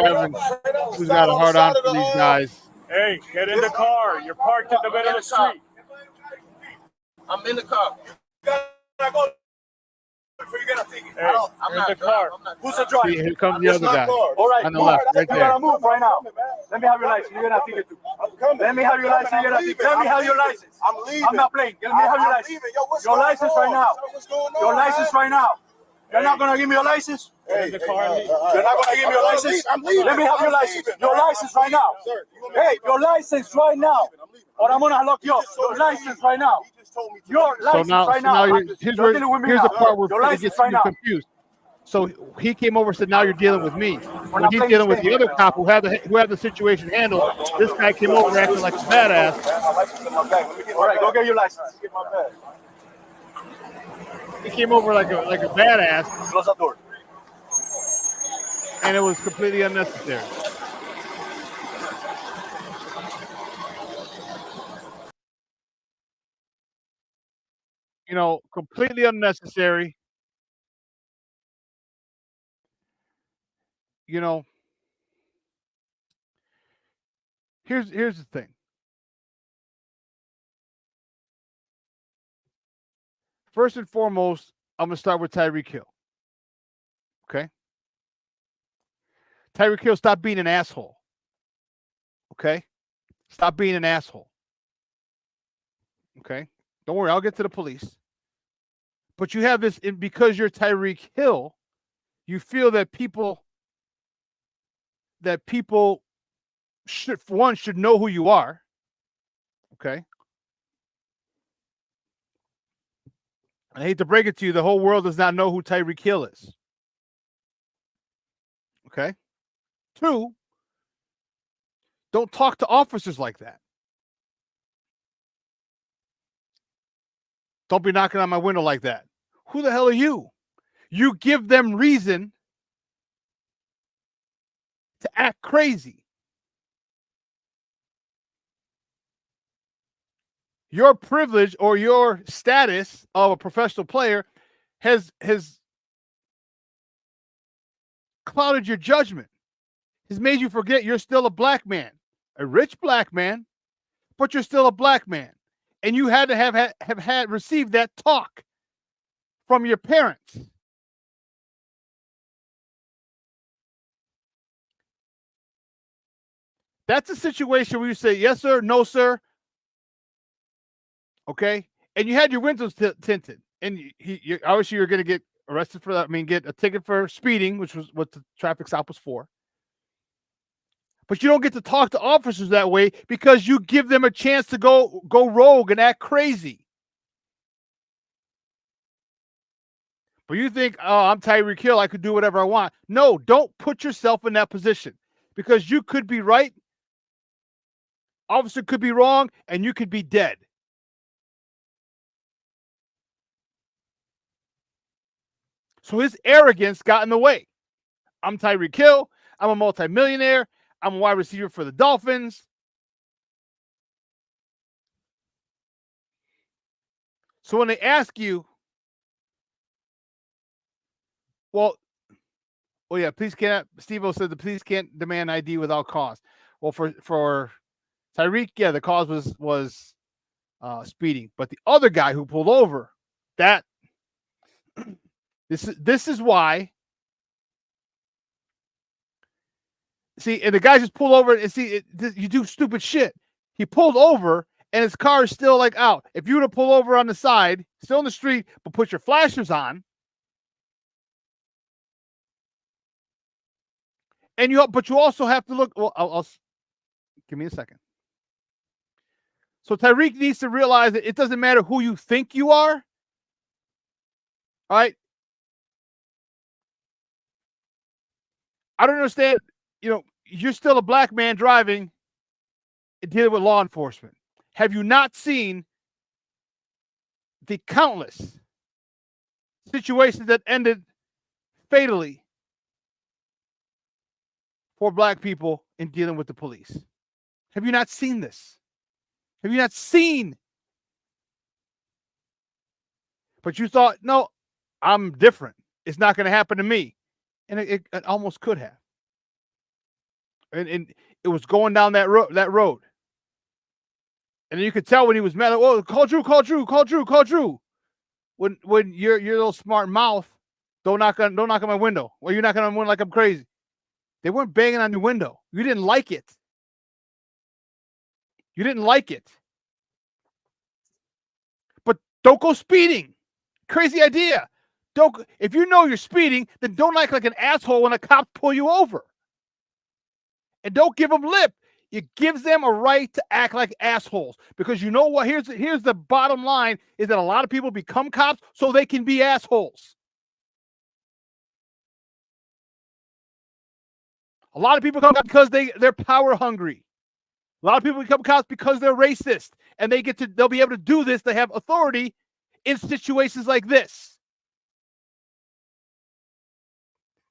who's got a hard on for these guys. Hey, get in the car. You're parked in the middle of the street. I'm in the car. You gotta go. Before you get a ticket. Hey, I'm not in the car. Who's the driver? Here comes the other guy. All right, on the left, right there. You gotta move right now. Let me have your license. You're gonna have ticket too. Let me have your license. You're gonna have ticket. Let me have your license. I'm leaving. I'm not playing. Let me have your license. Your license right now. Your license right now. You're not gonna give me your license? You're not gonna give me your license? I'm leaving. Let me have your license. Your license right now. Hey, your license right now. Or I'm gonna lock you up. Your license right now. Your license right now. Here's the part where it gets confused. So he came over and said, "Now you're dealing with me." When he's dealing with the other cop who had the situation handled, this guy came over acting like a badass. All right, go get your license. Get my bag. He came over like a badass. Close that door. And it was completely unnecessary. You know, completely unnecessary. You know, here's the thing. First and foremost, I'm gonna start with Tyreek Hill. Okay, Tyreek Hill, stop being an asshole. Okay, stop being an asshole. Okay, don't worry, I'll get to the police. But you have this because you're Tyreek Hill, you feel that people should know who you are. Okay. I hate to break it to you, the whole world does not know who Tyreek Hill is. Okay. 2, don't talk to officers like that. Don't be knocking on my window like that. Who the hell are you? You give them reason to act crazy. Your privilege or your status of a professional player has clouded your judgment. Has made you forget you're still a black man, a rich black man, but you're still a black man. And you had to have received that talk from your parents. That's a situation where you say, yes, sir, no, sir. Okay. And you had your windows tinted. And obviously you're going to get arrested for that. I mean, get a ticket for speeding, which was what the traffic stop was for. But you don't get to talk to officers that way because you give them a chance to go rogue and act crazy. But you think, oh, I'm Tyreek Hill, I could do whatever I want. No, don't put yourself in that position because you could be right, officer could be wrong, and you could be dead. So his arrogance got in the way. I'm Tyreek Hill. I'm a multimillionaire. I'm a wide receiver for the Dolphins. So when they ask you, well, yeah, police can't. Steve-O said the police can't demand ID without cause. Well, for Tyreek, yeah, the cause was speeding, but the other guy who pulled over, that this is why. See, and the guy just pulled over and see you do stupid shit. He pulled over and his car is still like out. If you were to pull over on the side, still in the street, but put your flashers on. And but you also have to look. Well, I'll give me a second. So Tyreek needs to realize that it doesn't matter who you think you are. All right. I don't understand. You know, you're still a black man driving and dealing with law enforcement. Have you not seen the countless situations that ended fatally for black people in dealing with the police? Have you not seen this? Have you not seen? But you thought, no, I'm different. It's not going to happen to me. And it almost could have. And it was going down that road. And you could tell when he was mad, oh, call Drew. When your little smart mouth, don't knock on my window. Well, you're knocking on my window like I'm crazy. They weren't banging on your window. You didn't like it. You didn't like it. But don't go speeding. Crazy idea. If you know you're speeding, then don't act like an asshole when a cop pull you over. And don't give them lip. It gives them a right to act like assholes. Because you know what? Here's the bottom line is that a lot of people become cops so they can be assholes. A lot of people become cops because they're power hungry. A lot of people become cops because they're racist. And they'll be able to do this. They have authority in situations like this.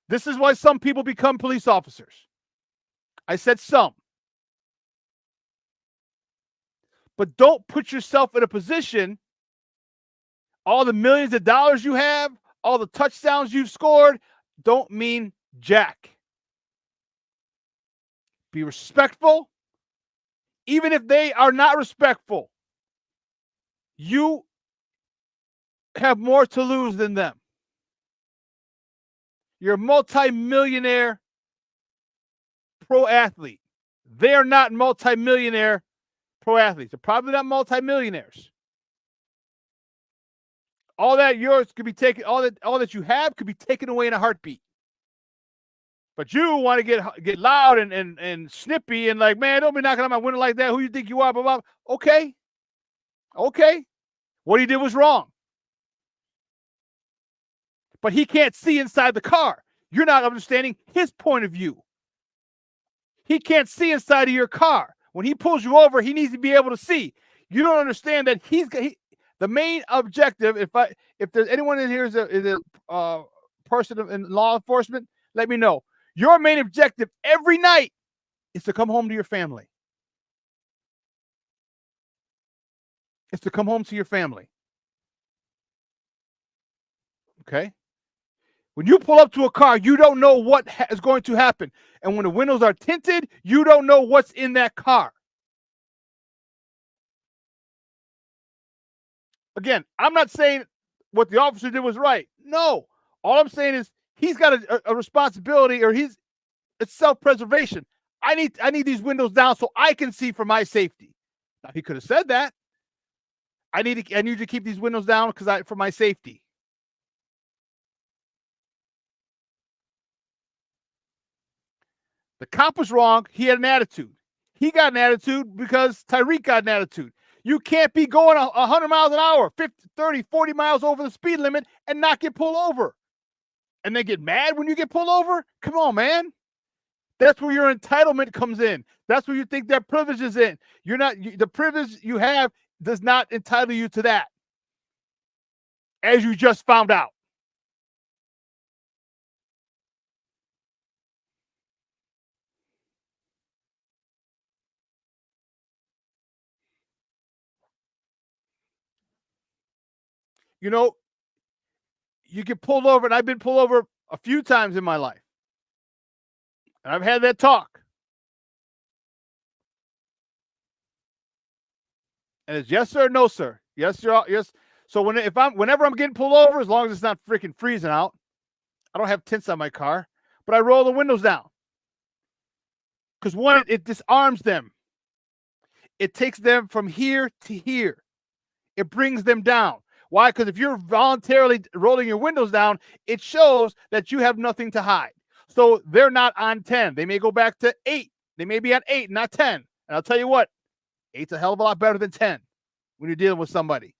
This is why some people become police officers. I said some. But don't put yourself in a position, all the millions of dollars you have, all the touchdowns you've scored, don't mean jack. Be respectful. Even if they are not respectful, you have more to lose than them. You're a multi-millionaire pro athlete. They are not multi-millionaire pro athletes. They're probably not multi-millionaires. All that yours could be taken, all that you have could be taken away in a heartbeat. But you want to get loud and snippy and like, man, don't be knocking on my window like that. Who you think you are? Blah, blah. Okay. What he did was wrong. But he can't see inside the car. You're not understanding his point of view. He can't see inside of your car. When he pulls you over, he needs to be able to see. You don't understand that the main objective. If there's anyone in here is a person in law enforcement, let me know. Your main objective every night is to come home to your family. It's to come home to your family. Okay? When you pull up to a car, you don't know what is going to happen. And when the windows are tinted, you don't know what's in that car. Again, I'm not saying what the officer did was right. No. All I'm saying is he's got a responsibility, or it's self-preservation. I need these windows down so I can see for my safety. Now, he could have said that. I need to keep these windows down for my safety. The cop was wrong. He had an attitude. He got an attitude because Tyreek got an attitude. You can't be going 100 miles an hour, 50, 30, 40 miles over the speed limit and not get pulled over. And then get mad when you get pulled over? Come on, man. That's where your entitlement comes in. That's where you think that privilege is in. The privilege you have does not entitle you to that. As you just found out. You know, you get pulled over, and I've been pulled over a few times in my life. And I've had that talk. And it's yes, sir, no, sir. Yes, sir, yes. So whenever I'm getting pulled over, as long as it's not freaking freezing out, I don't have tints on my car, but I roll the windows down. Because one, it disarms them. It takes them from here to here. It brings them down. Why? Because if you're voluntarily rolling your windows down, it shows that you have nothing to hide. So they're not on 10. They may go back to 8. They may be on 8, not 10. And I'll tell you what, 8's a hell of a lot better than 10 when you're dealing with somebody.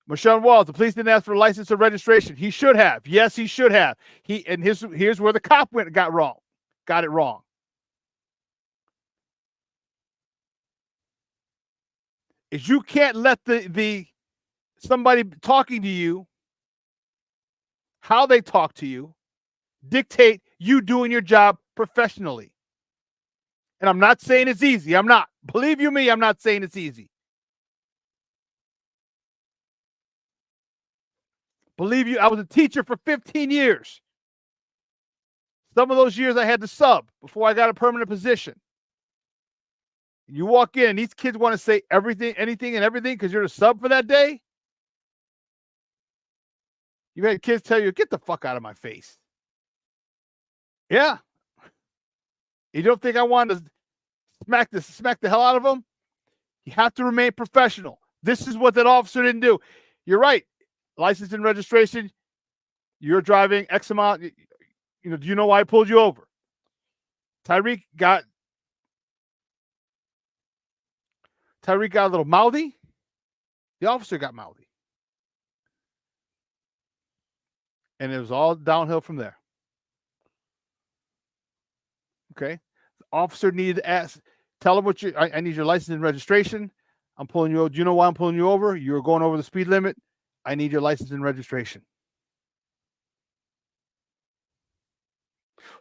Marshawn Walls, the police didn't ask for license or registration. He should have. Yes, he should have. Here's where the cop got it wrong. Is you can't let somebody talking to you, how they talk to you, dictate you doing your job professionally. And I'm not saying it's easy. I'm not. Believe you me, I'm not saying it's easy. Believe you, I was a teacher for 15 years. Some of those years I had to sub before I got a permanent position. You walk in and these kids want to say everything, anything, and everything because you're a sub for that day. You've had kids tell you, get the fuck out of my face. Yeah. You don't think I wanted to smack the hell out of them? You have to remain professional. This is what that officer didn't do. You're right. License and registration. You're driving X amount. Do you know why I pulled you over? Tyreek got a little mouthy. The officer got mouthy. And it was all downhill from there. Okay? The officer needed to ask, tell him I need your license and registration. I'm pulling you over. Do you know why I'm pulling you over? You're going over the speed limit. I need your license and registration.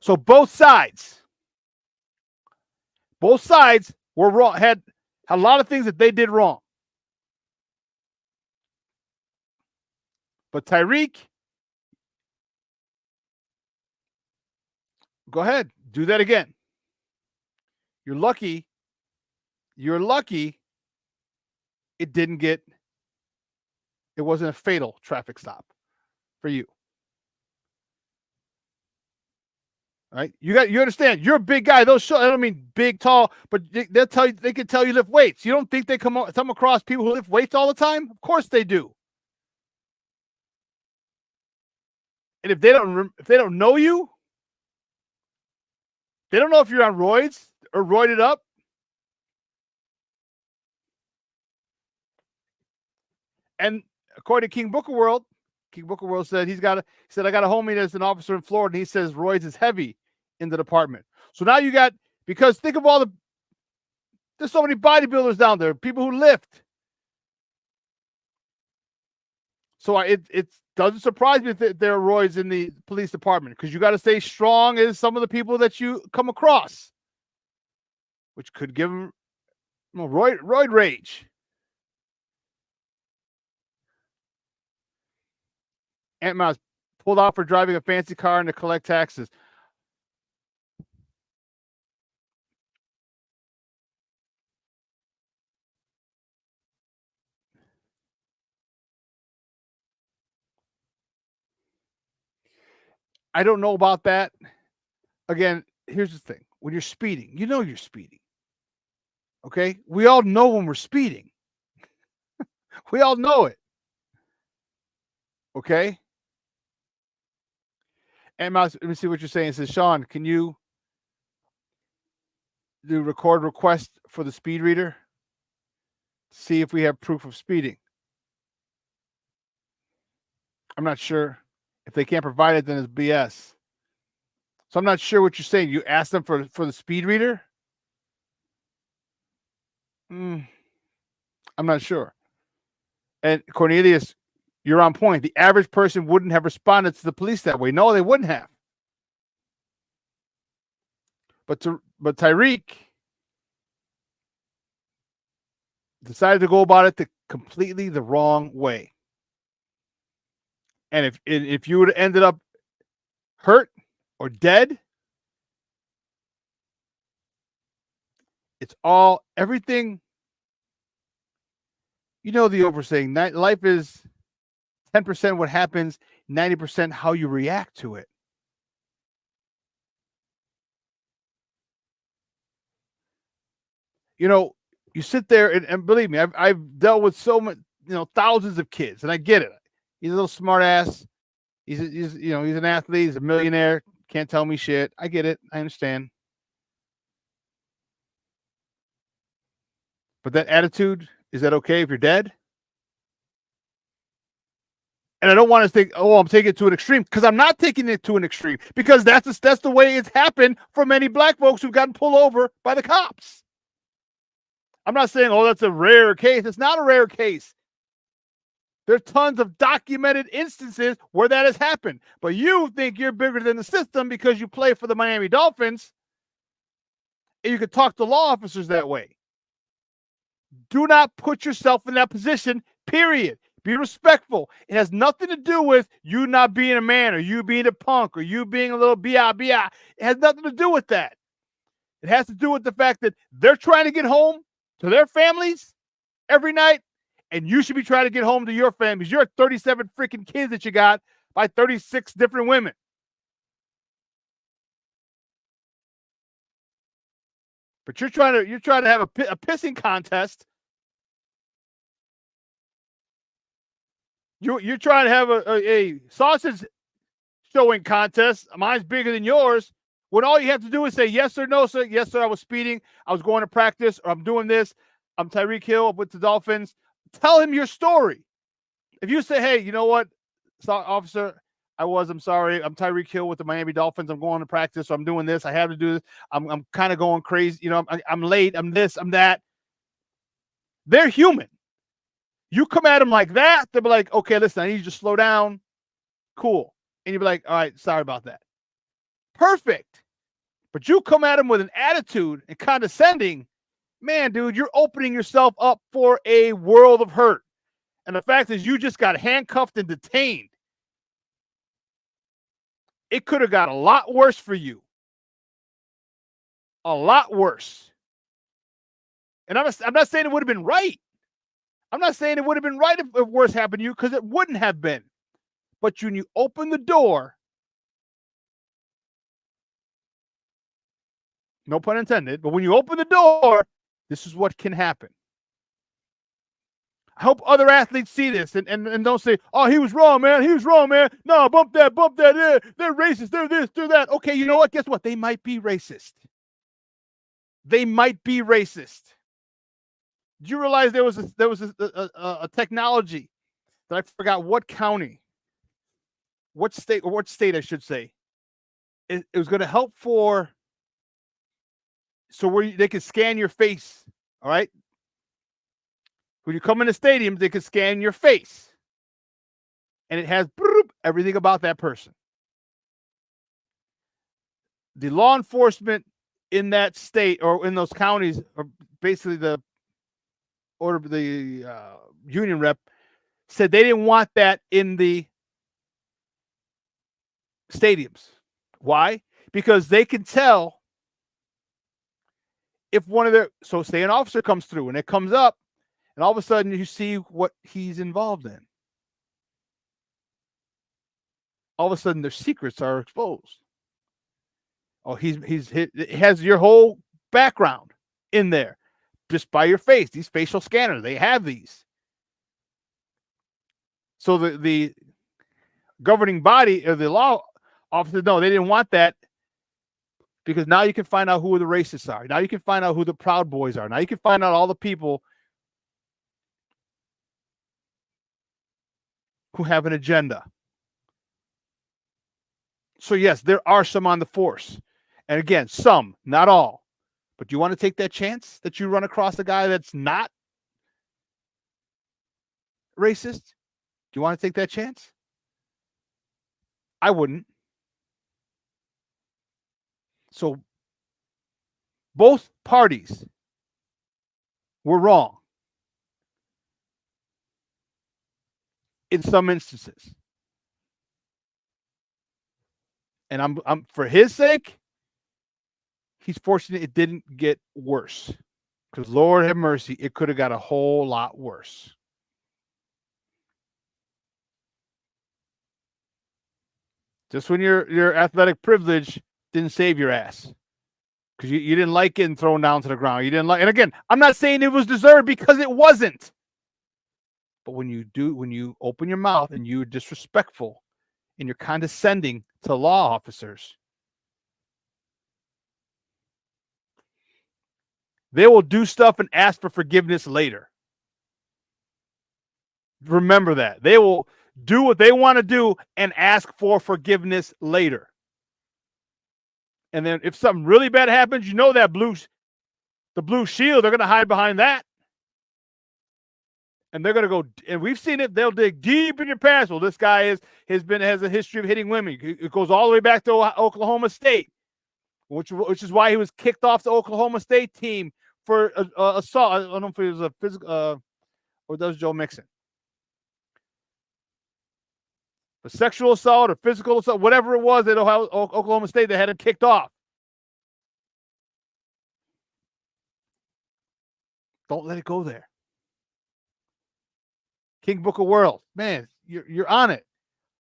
So both sides were wrong, had a lot of things that they did wrong. But Tyreek, go ahead, do that again. You're lucky it wasn't a fatal traffic stop for you. All right? You understand, you're a big guy. I don't mean big, tall, but they can tell you lift weights. You don't think they come across people who lift weights all the time? Of course they do. And if they don't know you, they don't know if you're on roids or roided up. And according to King Booker World said I got a homie that's an officer in Florida, and he says roids is heavy in the department. So now because think of there's so many bodybuilders down there, people who lift. So it doesn't surprise me that there are roids in the police department, because you got to stay strong as some of the people that you come across, which could give them roid rage. Aunt Mouse pulled out for driving a fancy car and to collect taxes. I don't know about that. Again, here's the thing. When you're speeding, you're speeding. Okay? We all know when we're speeding. We all know it. Okay? And Mouse, let me see what you're saying. It says, Shawn, can you do record request for the speed reader? See if we have proof of speeding. I'm not sure. If they can't provide it, then it's BS. So I'm not sure what you're saying. You asked them for the speed reader? I'm not sure. And Cornelius, you're on point. The average person wouldn't have responded to the police that way. No, they wouldn't have. But Tyreek decided to go about it completely the wrong way. And if you would have ended up hurt or dead, it's everything. The oversaying, life is 10% what happens, 90% how you react to it. You sit there and believe me, I've dealt with so much, thousands of kids, and I get it. He's a little smart ass. He's an athlete. He's a millionaire. Can't tell me shit. I get it. I understand. But that attitude, is that okay if you're dead? And I don't want to think, I'm taking it to an extreme, because I'm not taking it to an extreme, because that's the way it's happened for many black folks who've gotten pulled over by the cops. I'm not saying, that's a rare case. It's not a rare case. There's tons of documented instances where that has happened. But you think you're bigger than the system because you play for the Miami Dolphins, and you can talk to law officers that way. Do not put yourself in that position, period. Be respectful. It has nothing to do with you not being a man, or you being a punk, or you being a little bia. It has nothing to do with that. It has to do with the fact that they're trying to get home to their families every night, and you should be trying to get home to your families. You're 37 freaking kids that you got by 36 different women. But you're trying to have a pissing contest You're trying to have a sausage showing contest. Mine's bigger than yours. When all you have to do is say yes or no, sir. Yes, sir, I was speeding. I was going to practice, or I'm doing this. I'm Tyreek Hill with the Dolphins. Tell him your story. If you say, hey, you know what, officer, I'm sorry. I'm Tyreek Hill with the Miami Dolphins. I'm going to practice, so I'm doing this. I have to do this. I'm kind of going crazy. You know, I'm late. I'm this, I'm that. They're human. You come at them like that, they'll be like, okay, listen, I need you to slow down. Cool. And you'll be like, all right, sorry about that. Perfect. But you come at them with an attitude and condescending, man, dude, you're opening yourself up for a world of hurt. And the fact is you just got handcuffed and detained. It could have got a lot worse for you. A lot worse. And I'm not saying it would have been right. I'm not saying it would have been right if worse happened to you, because it wouldn't have been. But when you open the door, no pun intended, but when you open the door, this is what can happen. I hope other athletes see this and don't say, oh, he was wrong, man. He was wrong, man. No, bump that. They're racist. They're this, they're that. Okay, you know what? Guess what? They might be racist. They might be racist. Did you realize there was a technology that I forgot what county, what state I should say. It was going to help for, so where they could scan your face, all right? When you come in the stadium, they could scan your face. And it has everything about that person. The law enforcement in that state or in those counties, or basically the union rep, said they didn't want that in the stadiums. Why? Because they can tell if one of their, so say an officer comes through and it comes up, and all of a sudden you see what he's involved in. All of a sudden their secrets are exposed. Oh, it has your whole background in there just by your face. These facial scanners, they have these. So the governing body or the law officers, no, they didn't want that, because now you can find out who the racists are. Now you can find out who the Proud Boys are. Now you can find out all the people who have an agenda. So yes, there are some on the force. And again, some, not all. But do you want to take that chance that you run across a guy that's not racist? Do you want to take that chance? I wouldn't. So both parties were wrong in some instances. And I'm for his sake, he's fortunate it didn't get worse. Because Lord have mercy, it could have got a whole lot worse. Just when your athletic privilege didn't save your ass. Because you didn't like getting thrown down to the ground. You didn't like, and again, I'm not saying it was deserved, because it wasn't. But when you open your mouth and you're disrespectful and you're condescending to law officers, they will do stuff and ask for forgiveness later. Remember that. They will do what they want to do and ask for forgiveness later. And then if something really bad happens, you know that the blue shield, they're going to hide behind that. And they're going to go, and we've seen it, they'll dig deep in your past. Well, this guy has a history of hitting women. It goes all the way back to Oklahoma State, which is why he was kicked off the Oklahoma State team for assault. I don't know if it was a physical, or that was Joe Mixon. But sexual assault or physical assault, whatever it was at Oklahoma State, they had him kicked off. Don't let it go there. King Book of World, man, you're on it.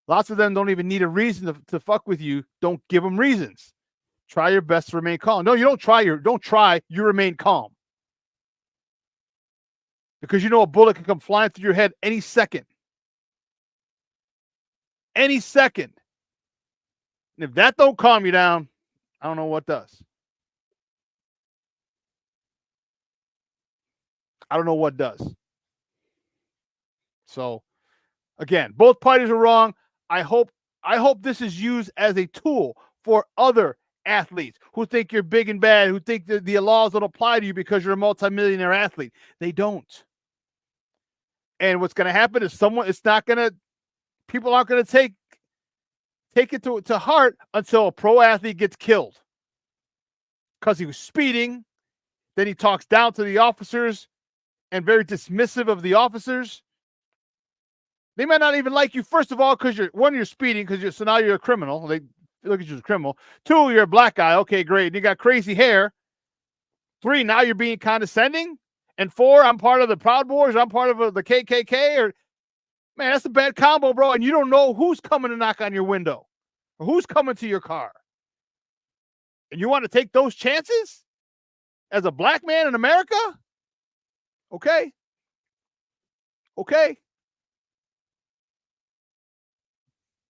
Lots of them don't even need a reason to fuck with you. Don't give them reasons. Try your best to remain calm. No, you don't try. You remain calm. Because you know a bullet can come flying through your head any second. any second. And if that don't calm you down, I don't know what does. I don't know what does. So, again, both parties are wrong. I hope this is used as a tool for other athletes who think you're big and bad, who think that the laws don't apply to you because you're a multimillionaire athlete. They don't. And what's going to happen is people aren't going to take it to heart until a pro athlete gets killed because he was speeding. Then he talks down to the officers and very dismissive of the officers. They might not even like you, first of all, because you're speeding, so now you're a criminal. They look at you as a criminal. 2, you're a black guy. Okay, great. And you got crazy hair. 3, now you're being condescending. And 4, I'm part of the Proud Boys. I'm part of the KKK. Man, that's a bad combo, bro. And you don't know who's coming to knock on your window or who's coming to your car. And you want to take those chances as a black man in America? Okay.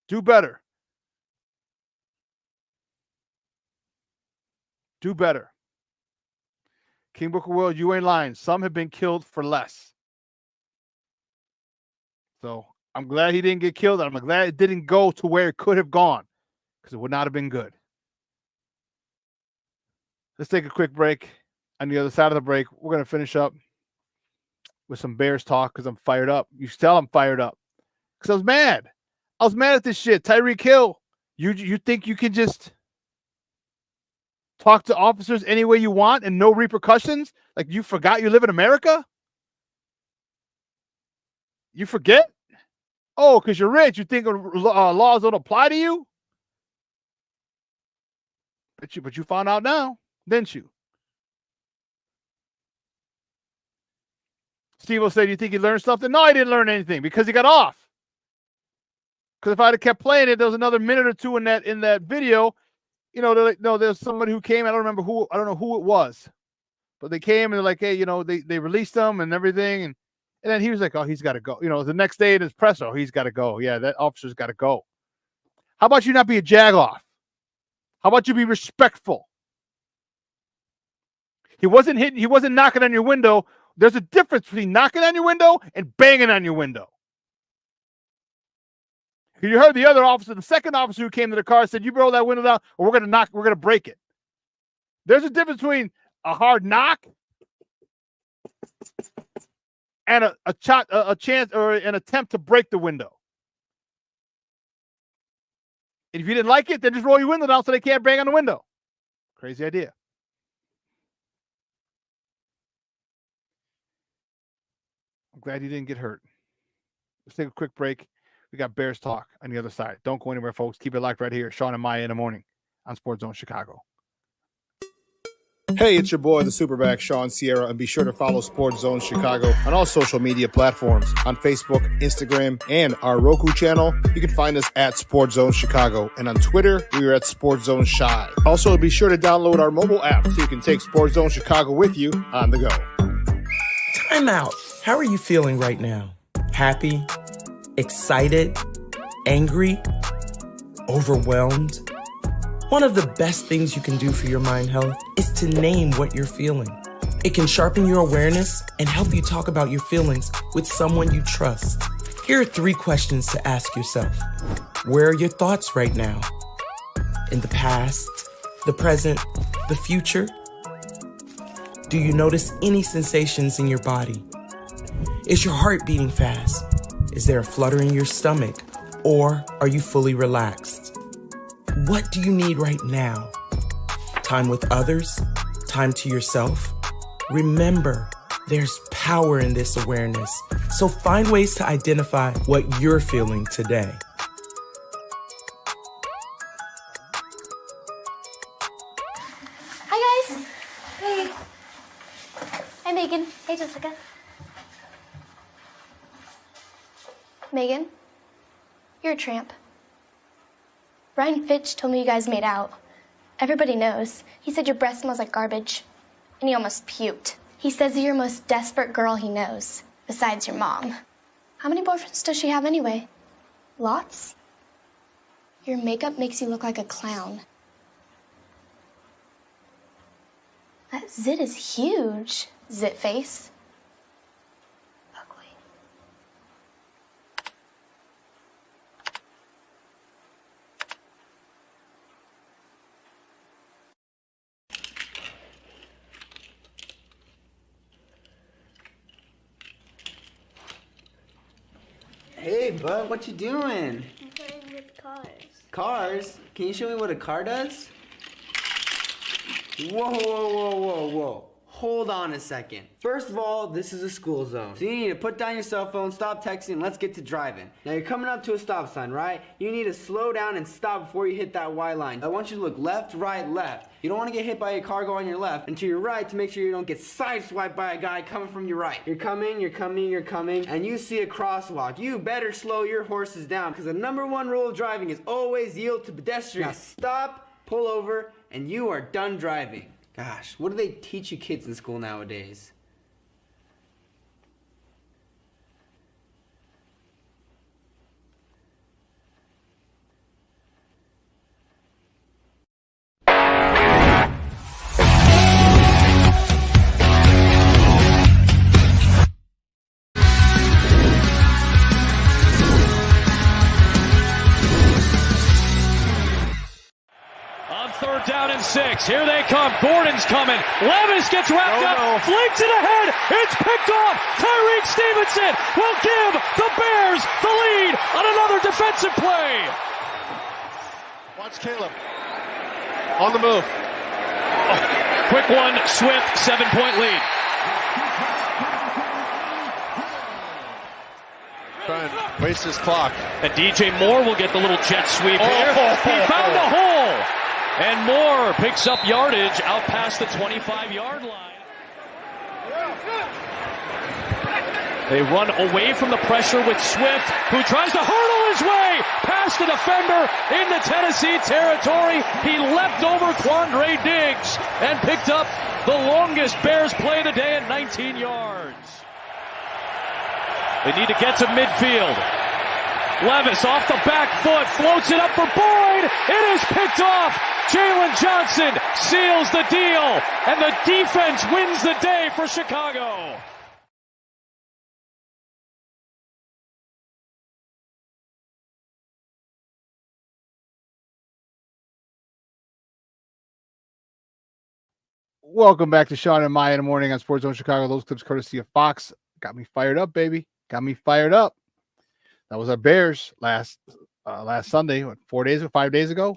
Do better. Do better. King Booker World, you ain't lying. Some have been killed for less. So I'm glad he didn't get killed. And I'm glad it didn't go to where it could have gone because it would not have been good. Let's take a quick break. On the other side of the break, we're going to finish up with some Bears talk because I'm fired up. You can tell I'm fired up because I was mad. I was mad at this shit. Tyreek Hill, you think you can just talk to officers any way you want and no repercussions? Like you forgot you live in America? You forget? Oh, because you're rich. You think laws don't apply to you? But you found out now, didn't you? Steve will say, do you think he learned something? No, I didn't learn anything because he got off. Because if I'd have kept playing it, there was another minute or two in that video. You know, they're like, no, there's somebody who came. I don't know who it was. But they came and they're like, hey, they released him and everything. And then he was like, oh, he's got to go. The next day in his presser, he's got to go. Yeah, that officer's got to go. How about you not be a jagoff? How about you be respectful? He wasn't hitting. He wasn't knocking on your window. There's a difference between knocking on your window and banging on your window. You heard the other officer, the second officer who came to the car said, you roll that window down or we're going to break it. There's a difference between a hard knock and a chance or an attempt to break the window. And if you didn't like it, then just roll your window down so they can't bang on the window. Crazy idea. I'm glad he didn't get hurt. Let's take a quick break. We got Bears talk on the other side. Don't go anywhere, folks. Keep it locked right here. Shawn and Maya in the morning on Sports Zone Chicago. Hey, it's your boy, the SuperBack, Shawn Sierra, and be sure to follow Sports Zone Chicago on all social media platforms on Facebook, Instagram, and our Roku channel. You can find us at Sports Zone Chicago, and on Twitter, we are at Sports Zone Shy. Also, be sure to download our mobile app so you can take Sports Zone Chicago with you on the go. Time out. How are you feeling right now? Happy? Excited? Angry? Overwhelmed? One of the best things you can do for your mind health is to name what you're feeling. It can sharpen your awareness and help you talk about your feelings with someone you trust. Here are 3 questions to ask yourself. Where are your thoughts right now? In the past, the present, the future? Do you notice any sensations in your body? Is your heart beating fast? Is there a flutter in your stomach? Or are you fully relaxed? What do you need right now? Time with others? Time to yourself? Remember, there's power in this awareness. So find ways to identify what you're feeling today. Hi, guys. Hey. Hi, Megan. Hey, Jessica. Megan, you're a tramp. Ryan Fitch told me you guys made out. Everybody knows. He said your breath smells like garbage. And he almost puked. He says you're the most desperate girl he knows, besides your mom. How many boyfriends does she have anyway? Lots? Your makeup makes you look like a clown. That zit is huge, zit face. Ugly. Hey, bud, what you doing? I'm playing with cars. Cars? Can you show me what a car does? Whoa, whoa, whoa, whoa, whoa. Hold on a second. First of all, this is a school zone. So you need to put down your cell phone, stop texting, and let's get to driving. Now you're coming up to a stop sign, right? You need to slow down and stop before you hit that Y line. I want you to look left, right, left. You don't want to get hit by a car going on your left and to your right to make sure you don't get sideswiped by a guy coming from your right. You're coming, and you see a crosswalk. You better slow your horses down because the #1 rule of driving is always yield to pedestrians. Now stop, pull over, and you are done driving. Gosh, what do they teach you kids in school nowadays? Third down and 6. Here they come. Gordon's coming. Levis gets wrapped up. Flakes it ahead. It's picked off. Tyreek Stevenson will give the Bears the lead on another defensive play. Watch Caleb. On the move. Oh, quick one. Swift, 7-point lead. Trying to waste his clock. And DJ Moore will get the little jet sweep here. He found a hole. And Moore picks up yardage out past the 25-yard line. They run away from the pressure with Swift, who tries to hurdle his way past the defender into Tennessee territory. He leapt over Quandre Diggs and picked up the longest Bears play of the day at 19 yards. They need to get to midfield. Levis off the back foot, floats it up for Boyd. It is picked off. Jalen Johnson seals the deal, and the defense wins the day for Chicago. Welcome back to Shawn and Maya in the morning on Sports Zone Chicago. Those clips courtesy of Fox. Got me fired up, baby. Got me fired up. That was our Bears last Sunday, 5 days ago,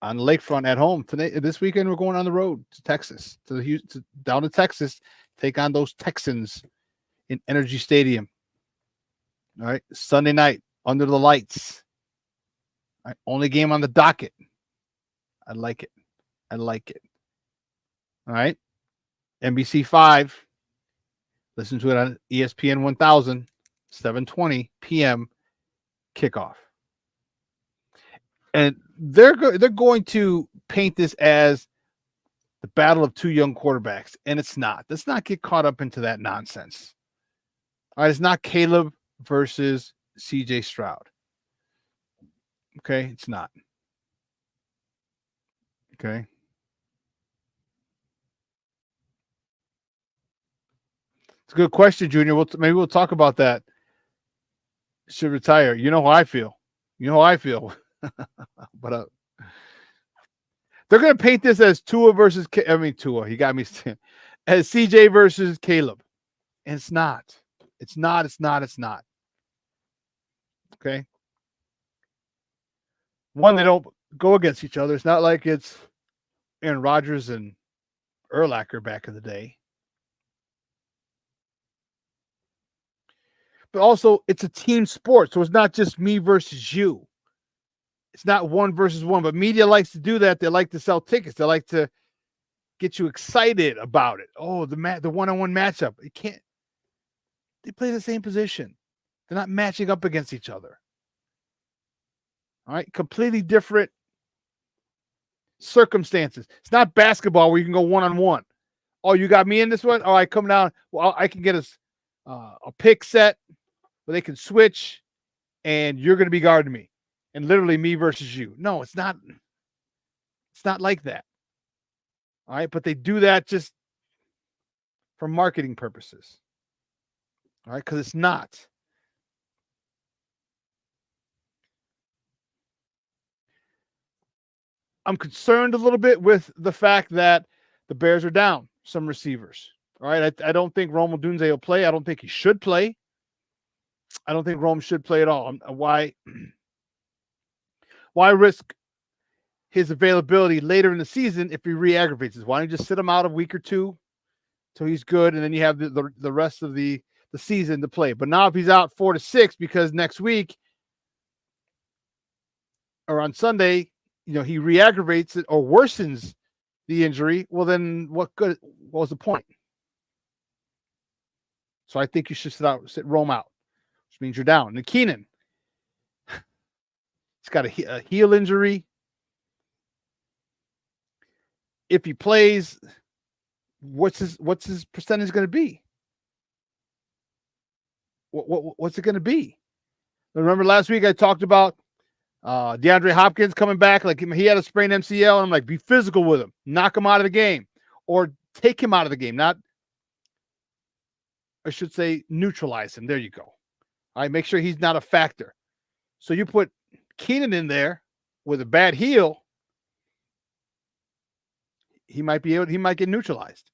on the lakefront at home. This weekend, we're going on the road to Texas, down to Texas, take on those Texans in Energy Stadium. All right, Sunday night under the lights. All right, only game on the docket. I like it. All right, NBC 5. Listen to it on ESPN 1000. 7:20 p.m. kickoff. And they're going to paint this as the battle of two young quarterbacks, and it's not. Let's not get caught up into that nonsense. All right, it's not Caleb versus CJ Stroud. Okay, it's not. Okay. It's a good question, Junior. Maybe we'll talk about that. Should retire. You know how I feel. But they're going to paint this as Tua versus Tua. He got me as CJ versus Caleb. And it's not. It's not. Okay. One, they don't go against each other. It's not like it's Aaron Rodgers and Urlacher back in the day. But also, it's a team sport, so it's not just me versus you. It's not one versus one, but media likes to do that. They like to sell tickets. They like to get you excited about it. Oh, the one-on-one matchup. You can't. They play the same position. They're not matching up against each other. All right, completely different circumstances. It's not basketball where you can go one-on-one. Oh, you got me in this one? All right, come down. Well, I can get a pick set where they can switch, and you're going to be guarding me. and literally me versus you. No, it's not. It's not like that. All right, but they do that just for marketing purposes. All right, because it's not. I'm concerned a little bit with the fact that the Bears are down some receivers. All right, I don't think Rome Odunze will play. I don't think he should play. I don't think Rome should play at all. Why risk his availability later in the season if he re-aggravates it? Why don't you just sit him out a week or two till he's good, and then you have the rest of the season to play? But now if he's out 4 to 6 because next week or on Sunday, he re-aggravates it or worsens the injury, well, then what was the point? So I think you should sit Rome out, which means you're down. And Keenan, he's got a heel injury. If he plays, what's his percentage going to be? What's it going to be? Remember last week I talked about DeAndre Hopkins coming back, like he had a sprained MCL, and I'm like, be physical with him, knock him out of the game, or take him out of the game. I should say neutralize him. There you go. All right, make sure he's not a factor. So you put Keenan in there with a bad heel, he might get neutralized.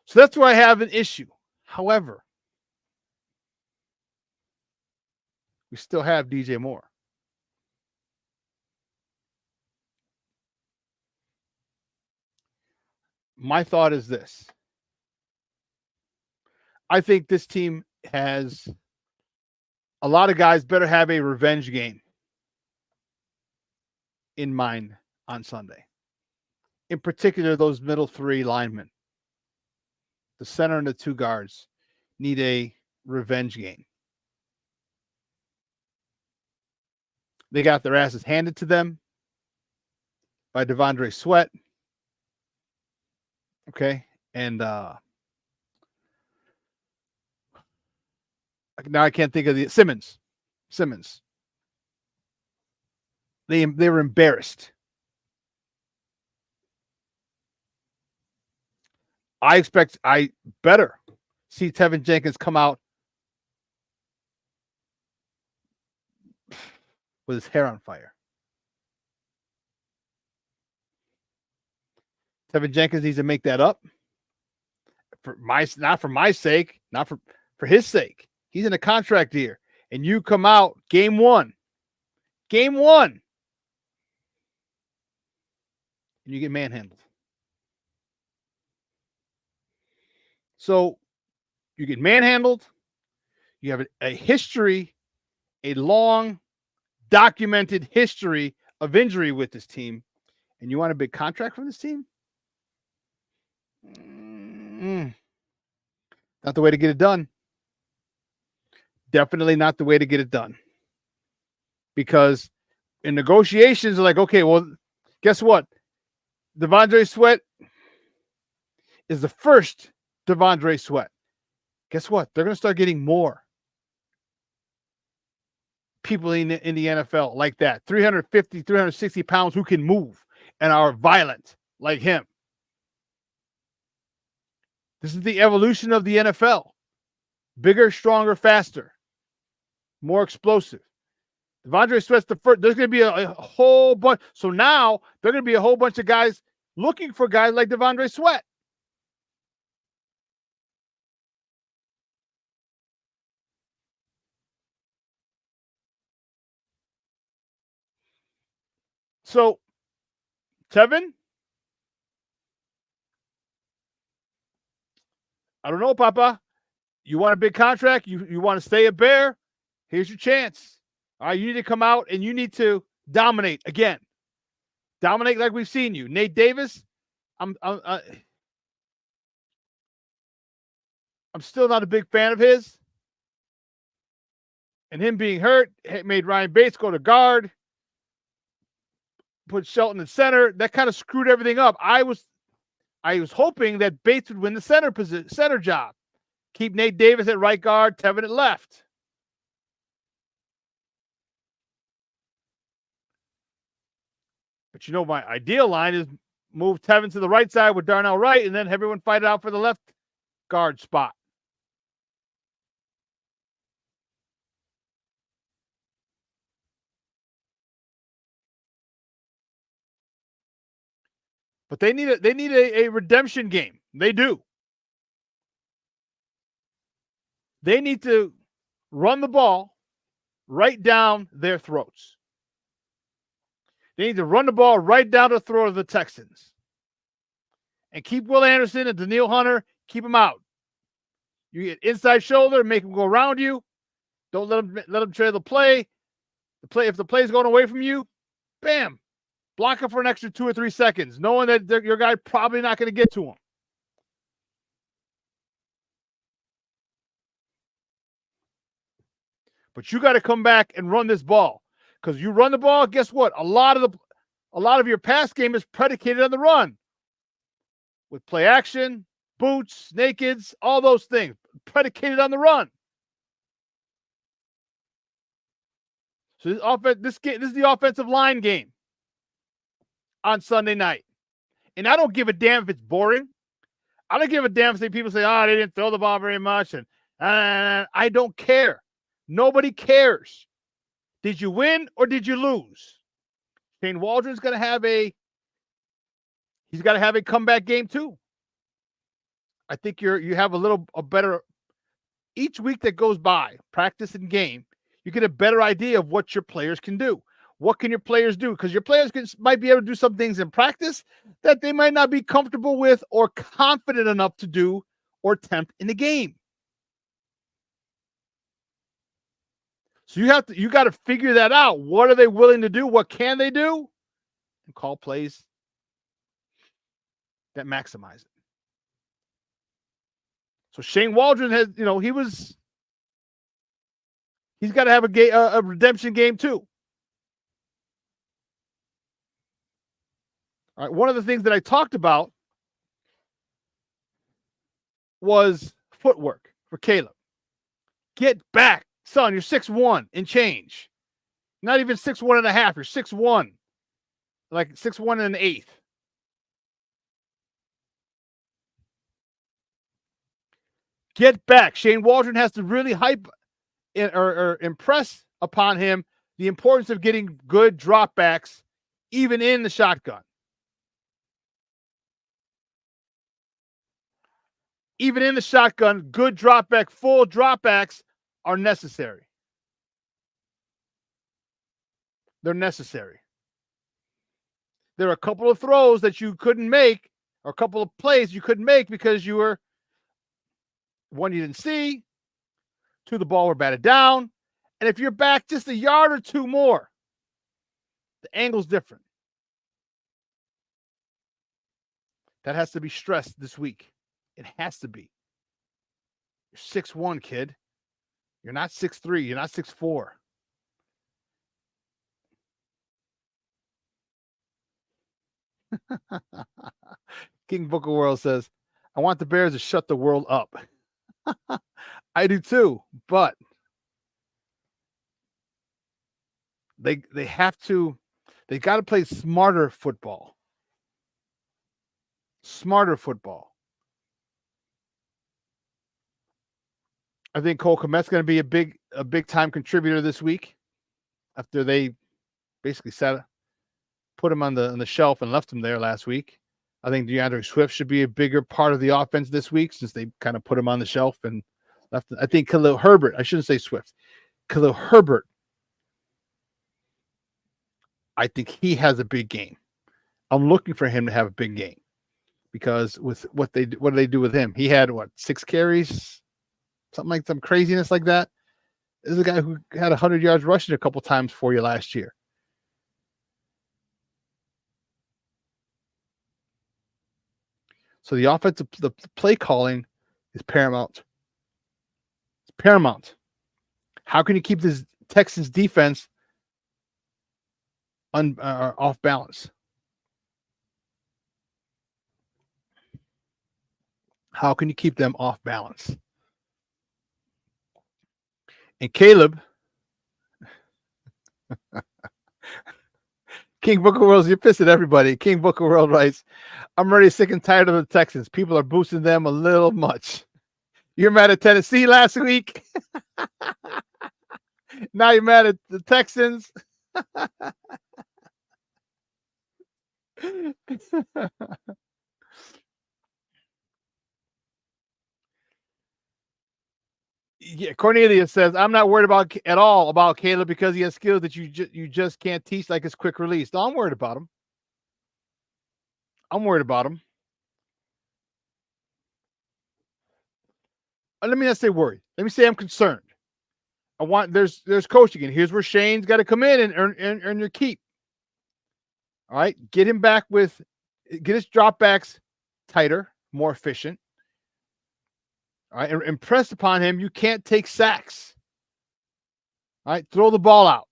So that's where I have an issue. However, we still have DJ Moore. My thought is this. I think this team has a lot of guys better have a revenge game in mind on Sunday. In particular, those middle 3 linemen, the center and the 2 guards, need a revenge game. They got their asses handed to them by Devondre Sweat. Okay. And now I can't think of the Simmons. They were embarrassed. I better see Tevinjenkins come out with his hair on fire. Tevinjenkins needs to make that up. Not for my sake, not for his sake. He's in a contract year. And you come out game one. And you get manhandled. So you get manhandled. You have a history, a long documented history of injury with this team. And you want a big contract from this team? Not the way to get it done. Definitely not the way to get it done. Because in negotiations, they're like, okay, well, guess what? Devondre Sweat is the first Devondre Sweat. Guess what? They're going to start getting more people in the NFL like that. 350, 360 pounds who can move and are violent like him. This is the evolution of the NFL. Bigger, stronger, faster. More explosive. Devondre Sweat's the first. There's going to be a whole bunch. So now there are going to be a whole bunch of guys looking for guys like Devondre Sweat. So, Tevin, I don't know, Papa. You want a big contract? You want to stay a Bear? Here's your chance. All right, you need to come out and you need to dominate again. Dominate like we've seen you. Nate Davis, I'm still not a big fan of his. And him being hurt made Ryan Bates go to guard. Put Shelton in center. That kind of screwed everything up. I was hoping that Bates would win the center job. Keep Nate Davis at right guard, Tevin at left. But you know, my ideal line is move Tevin to the right side with Darnell right, and then everyone fight it out for the left guard spot. But they need a redemption game. They do. They need to run the ball right down their throats. They need to run the ball right down the throat of the Texans. And keep Will Anderson and Daniil Hunter, keep them out. You get inside shoulder, make them go around you. Don't let them trail the play. If the play is going away from you, bam, block it for an extra 2 or 3 seconds, knowing that your guy probably not going to get to him. But you got to come back and run this ball, because you run the ball. Guess what? A lot of your pass game is predicated on the run, with play action, boots, nakeds, all those things predicated on the run. So this is the offensive line game on Sunday night, and I don't give a damn if it's boring. I don't give a damn if people say, "Oh, they didn't throw the ball very much," and I don't care. Nobody cares. Did you win or did you lose? Shane Waldron's going to have a comeback game too. I think you have a better each week that goes by, practice and game, you get a better idea of what your players can do. What can your players do? Because your players might be able to do some things in practice that they might not be comfortable with or confident enough to do or attempt in the game. So you got to figure that out. What are they willing to do? What can they do? And call plays that maximize it. So Shane Waldron has, he's got to have a redemption game too. All right, one of the things that I talked about was footwork for Caleb. Get back, son. You're 6'1" and change. Not even 6'1 and a half. You're 6'1", like 6'1 and an eighth. Get back. Shane Waldron has to really hype or impress upon him the importance of getting good dropbacks, even in the shotgun. Even in the shotgun, good dropback, full dropbacks are necessary. They're necessary. There are a couple of throws that you couldn't make, or a couple of plays you couldn't make because you were, one, you didn't see, two, the ball were batted down, and if you're back just a yard or two more, the angle's different. That has to be stressed this week. It has to be. You're 6'1", kid. You're not 6'3". You're not 6'4". King Book of World says, I want the Bears to shut the world up. I do too, but they got to play smarter football. Smarter football. I think Cole Kmet's going to be a big time contributor this week after they basically put him on the shelf and left him there last week. I think DeAndre Swift should be a bigger part of the offense this week since they kind of put him on the shelf and left. I think Khalil Herbert, I shouldn't say Swift, Khalil Herbert, I think he has a big game. I'm looking for him to have a big game because with what do they do with him? He had 6 carries, something like some craziness like that. This is a guy who had 100 yards rushing a couple times for you last year. So the offensive, the play calling is paramount. It's paramount. How can you keep this Texans defense off balance? How can you keep them off balance? And Caleb King Booker World, you're pissing everybody. King Booker World writes, I'm already sick and tired of the Texans. People are boosting them a little much. You're mad at Tennessee last week. Now you're mad at the Texans. Yeah, Cornelia says, I'm not worried at all about Caleb because he has skills that you just can't teach, like his quick release. No, I'm worried about him. I'm worried about him. Let me not say worried. Let me say I'm concerned. There's coaching, and here's where Shane's got to come in and earn your keep. All right, get his dropbacks tighter, more efficient. All right, and impress upon him you can't take sacks. All right, throw the ball out.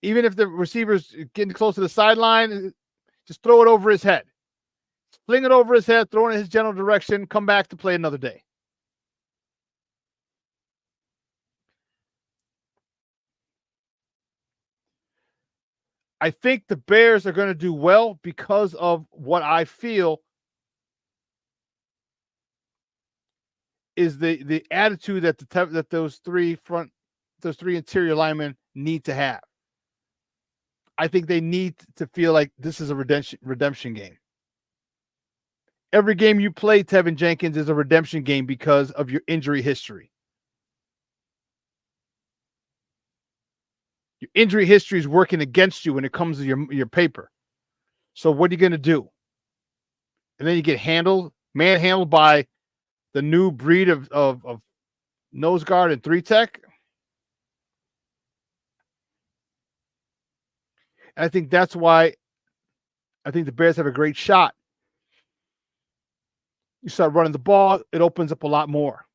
Even if the receiver's getting close to the sideline, just throw it over his head. Fling it over his head, throw it in his general direction, come back to play another day. I think the Bears are going to do well because of what I feel is the attitude that those three interior linemen need to have. I think they need to feel like this is a redemption game. Every game you play, Tevin Jenkins, is a redemption game because of your injury history. Your injury history is working against you when it comes to your paper. So what are you going to do? And then you get manhandled by the new breed of nose guard and 3-tech. And I think that's why I think the Bears have a great shot. You start running the ball, it opens up a lot more.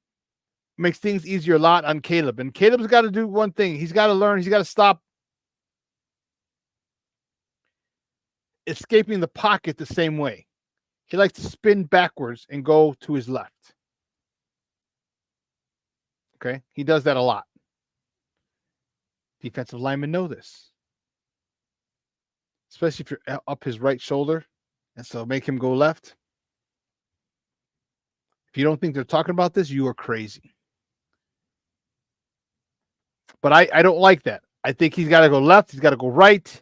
Makes things easier a lot on Caleb. And Caleb's got to do one thing. He's got to learn. He's got to stop escaping the pocket the same way. He likes to spin backwards and go to his left. Okay? He does that a lot. Defensive linemen know this. Especially if you're up his right shoulder. And so make him go left. If you don't think they're talking about this, you are crazy. But I don't like that. I think he's got to go left. He's got to go right.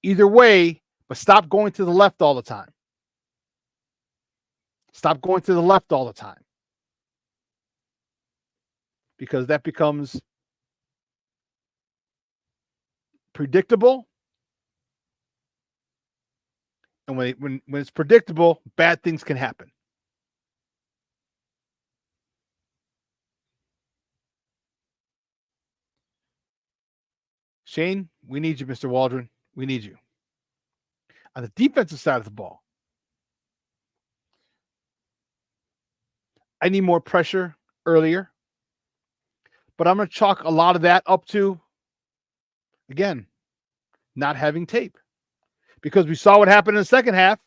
Either way, but stop going to the left all the time. Stop going to the left all the time. Because that becomes predictable. And when it's predictable, bad things can happen. Shane, we need you, Mr. Waldron. We need you. On the defensive side of the ball, I need more pressure earlier. But I'm going to chalk a lot of that up to, again, not having tape. Because we saw what happened in the second half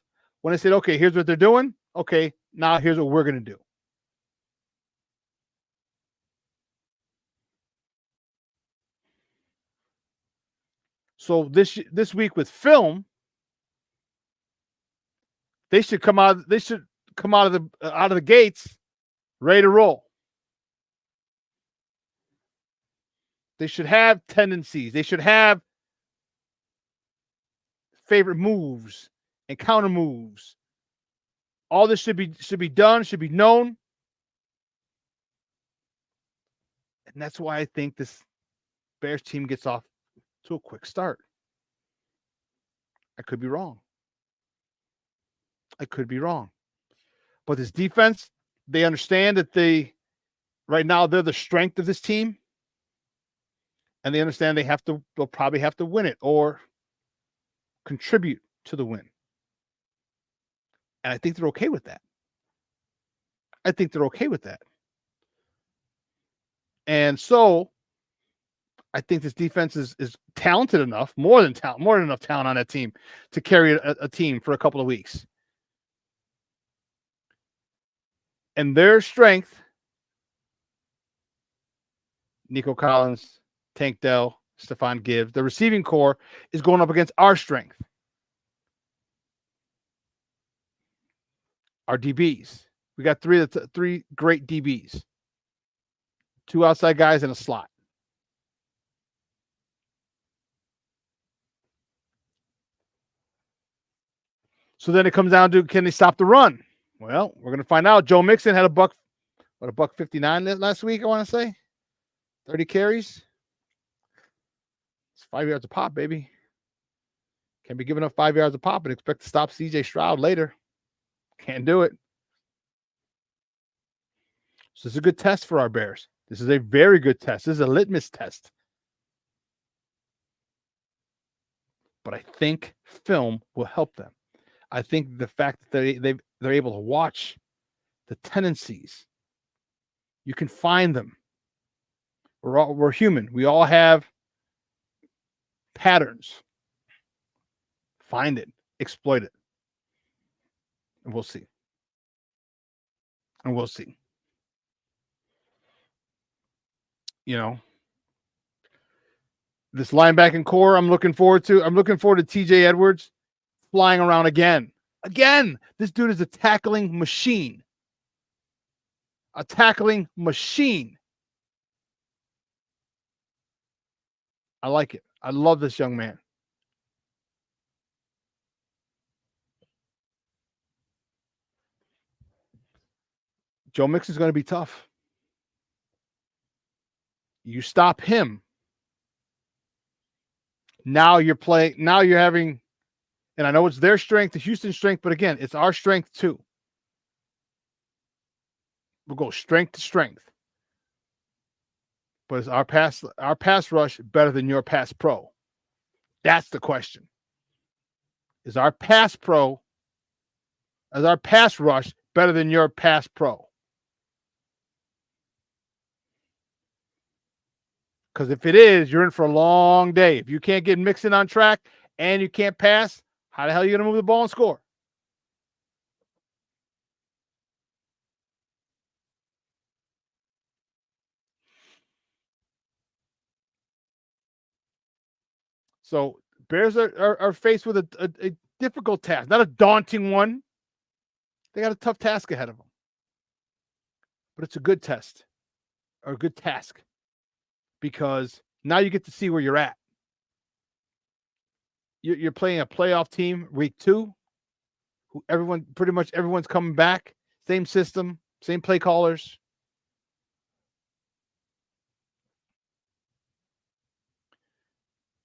when I said, okay, here's what they're doing. Okay, now here's what we're going to do. So this week with film, they should come out of the gates ready to roll. They should have tendencies. They should have favorite moves and counter moves. All this should be done, should be known. And that's why I think this Bears team gets off to a quick start. I could be wrong. But this defense, they understand that right now they're the strength of this team. And they understand they'll probably have to win it or contribute to the win. And I think they're okay with that. And so I think this defense is talented enough, more than enough talent on that team to carry a team for a couple of weeks. And their strength, Nico Collins, Tank Dell, Stephon Gibbs. The receiving core is going up against our strength. Our DBs. We got three great DBs. 2 outside guys in a slot. So then it comes down to, can they stop the run? Well, we're going to find out. Joe Mixon had a buck 59 last week, I want to say. 30 carries. It's 5 yards a pop, baby. Can't be giving up 5 yards a pop and expect to stop CJ Stroud later. Can't do it. So this is a good test for our Bears. This is a very good test. This is a litmus test. But I think film will help them. I think the fact that they're able to watch the tendencies, you can find them. We're human. We all have patterns. Find it, exploit it, and we'll see. And we'll see. You know, this linebacking core I'm looking forward to. I'm looking forward to TJ Edwards flying around again. Again, this dude is a tackling machine. A tackling machine. I like it. I love this young man. Joe Mixon is going to be tough. You stop him. Now you're playing. Now you're having, and I know it's their strength, the Houston strength, but again, it's our strength too. We'll go strength to strength. But is our pass rush better than your pass pro? That's the question. Is our pass rush better than your pass pro? Because if it is, you're in for a long day. If you can't get Mixon on track and you can't pass, how the hell are you going to move the ball and score? So Bears are faced with a difficult task, not a daunting one. They got a tough task ahead of them. But it's a good test or a good task because now you get to see where you're at. You're playing a playoff team week 2. Pretty much everyone's coming back. Same system, same play callers.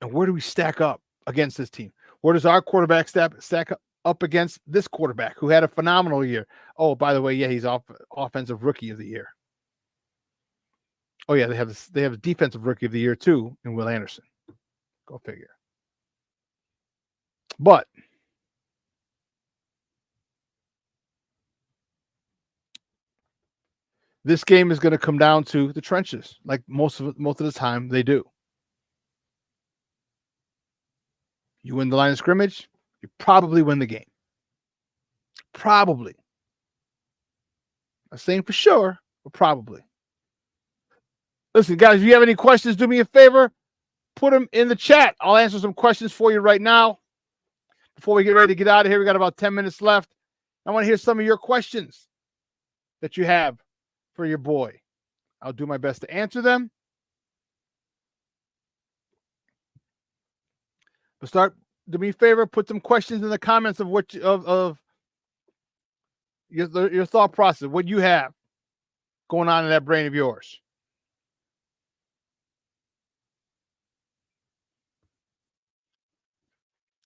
And where do we stack up against this team? Where does our quarterback stack up against this quarterback who had a phenomenal year? Oh, by the way, yeah, he's offensive rookie of the year. Oh yeah, they have a defensive rookie of the year too in Will Anderson. Go figure. But this game is going to come down to the trenches, like most of the time they do. You win the line of scrimmage, you probably win the game. Probably. I'm saying for sure, but probably. Listen, guys, if you have any questions, do me a favor. Put them in the chat. I'll answer some questions for you right now. Before we get ready to get out of here, we got about 10 minutes left. I want to hear some of your questions that you have for your boy. I'll do my best to answer them. But do me a favor, put some questions in the comments of what of your thought process, what you have going on in that brain of yours.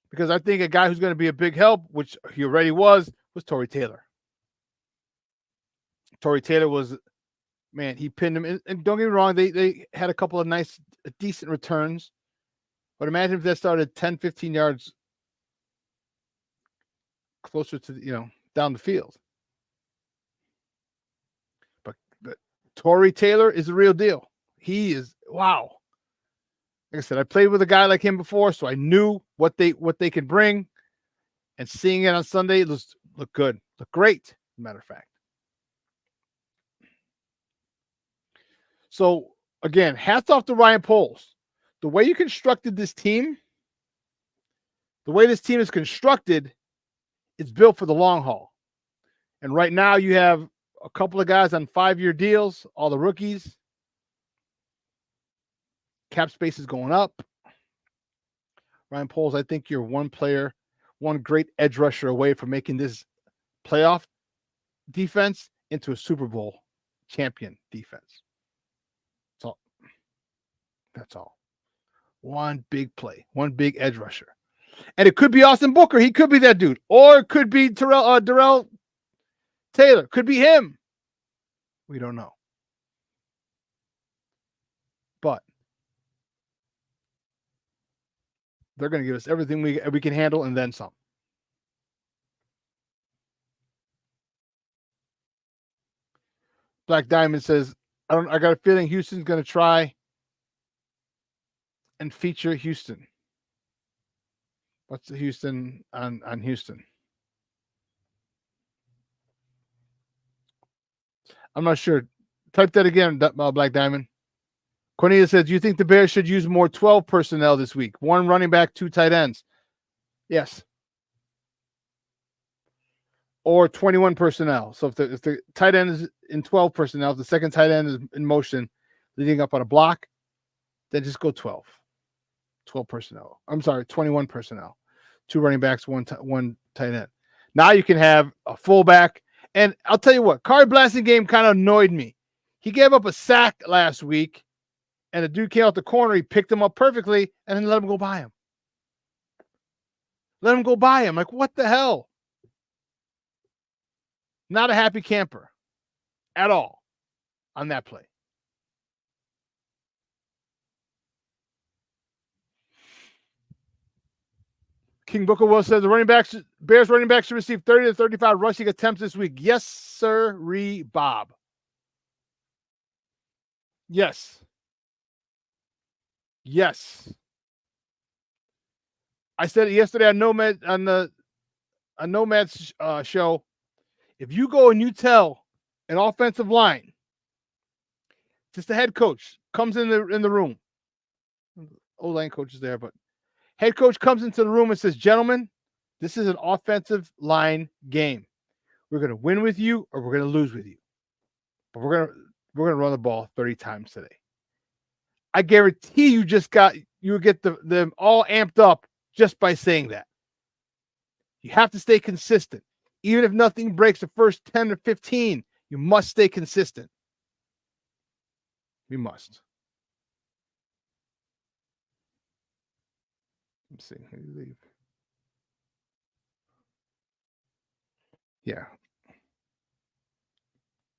Because I think a guy who's going to be a big help, which he already was Tory Taylor. Tory Taylor was, man, he pinned him. And don't get me wrong, they had a couple of decent returns. But imagine if that started 10, 15 yards closer to, down the field. But Tory Taylor is the real deal. He is, wow. Like I said, I played with a guy like him before, so I knew what they could bring. And seeing it on Sunday, looked good. Looked great, as a matter of fact. So, again, hats off to Ryan Poles. the way you constructed this team, the way this team is constructed, it's built for the long haul. And right now you have a couple of guys on 5-year deals, all the rookies. Cap space is going up. Ryan Poles, I think you're one great edge rusher away from making this playoff defense into a Super Bowl champion defense. That's all. One big play, one big edge rusher. And it could be Austin Booker. He could be that dude. Or it could be Darrell Taylor. Could be him. We don't know. But they're going to give us everything we can handle and then some. Black Diamond says, I got a feeling Houston's going to try and feature Houston. What's the Houston on Houston? I'm not sure. Type that again, Black Diamond. Cornelia says, do you think the Bears should use more 12 personnel this week? 1 running back, 2 tight ends. Yes. Or 21 personnel. So if the tight end is in 12 personnel, if the second tight end is in motion, leading up on a block, then just go 12. 12 personnel. I'm sorry, 21 personnel. 2 running backs, 1 tight end. Now you can have a fullback. And I'll tell you what, Card Blasting Game kind of annoyed me. He gave up a sack last week, and the dude came out the corner. He picked him up perfectly, and then let him go by him. Let him go by him. Like, what the hell? Not a happy camper at all on that play. King Booker Will says the Bears running backs should receive 30 to 35 rushing attempts this week. Yes, sir, Bob. Yes. Yes. I said it yesterday on Nomad's show. If you go and you tell an offensive line, just the head coach comes in the room. O-line coach is there, but head coach comes into the room and says, gentlemen, this is an offensive line game. We're going to win with you or we're going to lose with you. But we're going to run the ball 30 times today. I guarantee you will get them all amped up just by saying that. You have to stay consistent. Even if nothing breaks the first 10 or 15, you must stay consistent. We must. Let's see. Who do you leave? Yeah.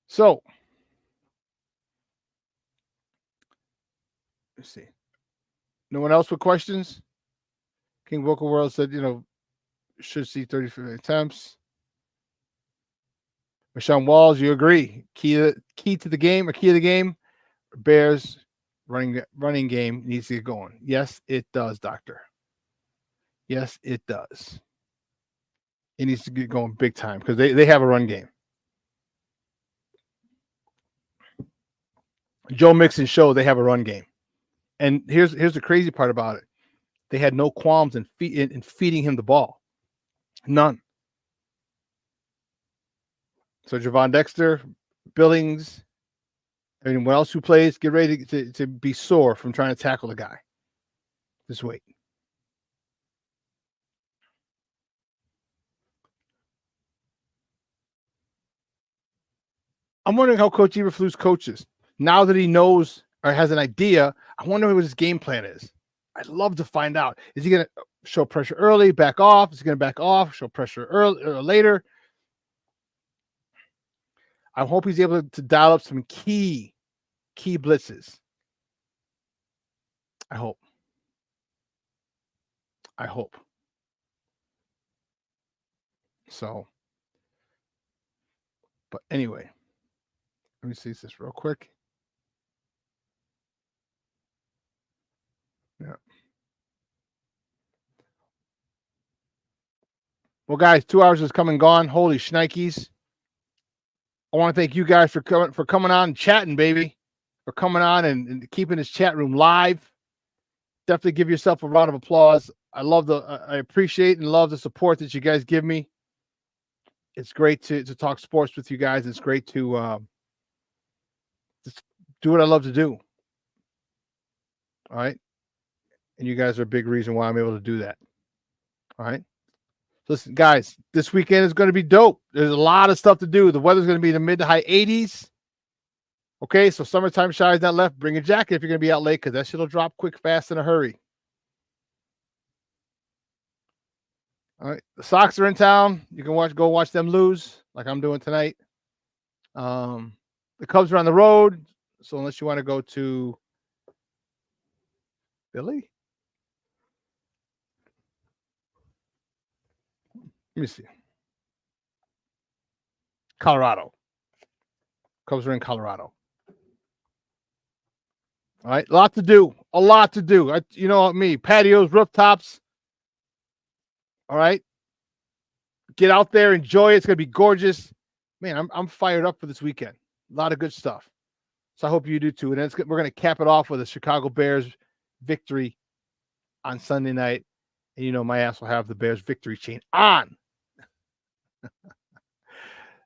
So, let's see. No one else with questions? King Vocal World said, should see 35 attempts. Rashawn Walls, you agree? Key to the game, Bears running game needs to get going. Yes, it does, Doctor. Yes, it does. It needs to get going big time because they have a run game. Joe Mixon showed they have a run game. And here's the crazy part about it. They had no qualms in feeding him the ball. None. So Gervon Dexter, Billings, anyone else who plays, get ready to be sore from trying to tackle the guy. Just wait. I'm wondering how Coach Eberflus coaches. Now that he knows or has an idea, I wonder what his game plan is. I'd love to find out. Is he going to show pressure early, back off? Is he going to back off, show pressure early or later? I hope he's able to dial up some key blitzes. I hope. So, but anyway, let me see this real quick. Yeah. Well, guys, 2 hours is come and gone. Holy shnikes. I want to thank you guys for coming on and chatting, baby. For coming on and keeping this chat room live. definitely give yourself a round of applause. I appreciate and love the support that you guys give me. It's great to talk sports with you guys. It's great to just do what I love to do. All right. And you guys are a big reason why I'm able to do that. All right. Listen, guys, this weekend is going to be dope. There's a lot of stuff to do. The weather's going to be in the mid to high 80s. Okay, so summertime shy's not left. Bring a jacket if you're going to be out late because that shit will drop quick, fast, in a hurry. All right, the Sox are in town. You can go watch them lose like I'm doing tonight. The Cubs are on the road, so unless you want to go to Philly, let me see. Colorado. Cubs are in Colorado. All right, a lot to do. You know me, patios, rooftops. All right, get out there, enjoy it. It's gonna be gorgeous, man. I'm fired up for this weekend. A lot of good stuff. So I hope you do too. And we're gonna cap it off with a Chicago Bears victory on Sunday night, and you know my ass will have the Bears victory chain on.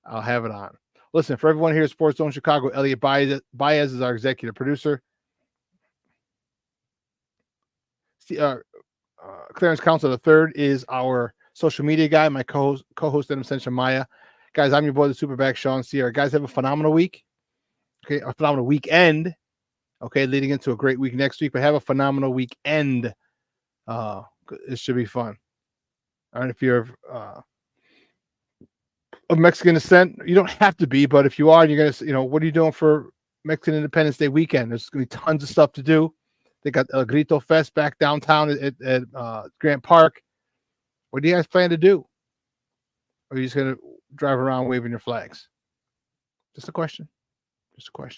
I'll have it on. Listen, for everyone here at Sports Zone Chicago, Elliot Baez is our executive producer. Clarence Council III is our social media guy, my co-host Adam Sencha. Guys, I'm your boy, the SuperBack, Shawn Sierra. Guys, have a phenomenal week. Okay, a phenomenal weekend. Okay, leading into a great week next week, but have a phenomenal weekend. It should be fun. All right, if you're of Mexican descent, you don't have to be, but if you are, you're gonna, what are you doing for Mexican Independence Day weekend? There's gonna be tons of stuff to do. They got El Grito Fest back downtown at Grant Park. What do you guys plan to do? Or are you just gonna drive around waving your flags? Just a question. All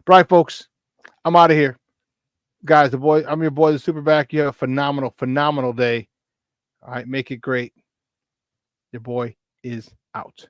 right, folks. I'm out of here. Guys, I'm your boy, the SuperBack. You have a phenomenal day. All right, make it great. Your boy is out.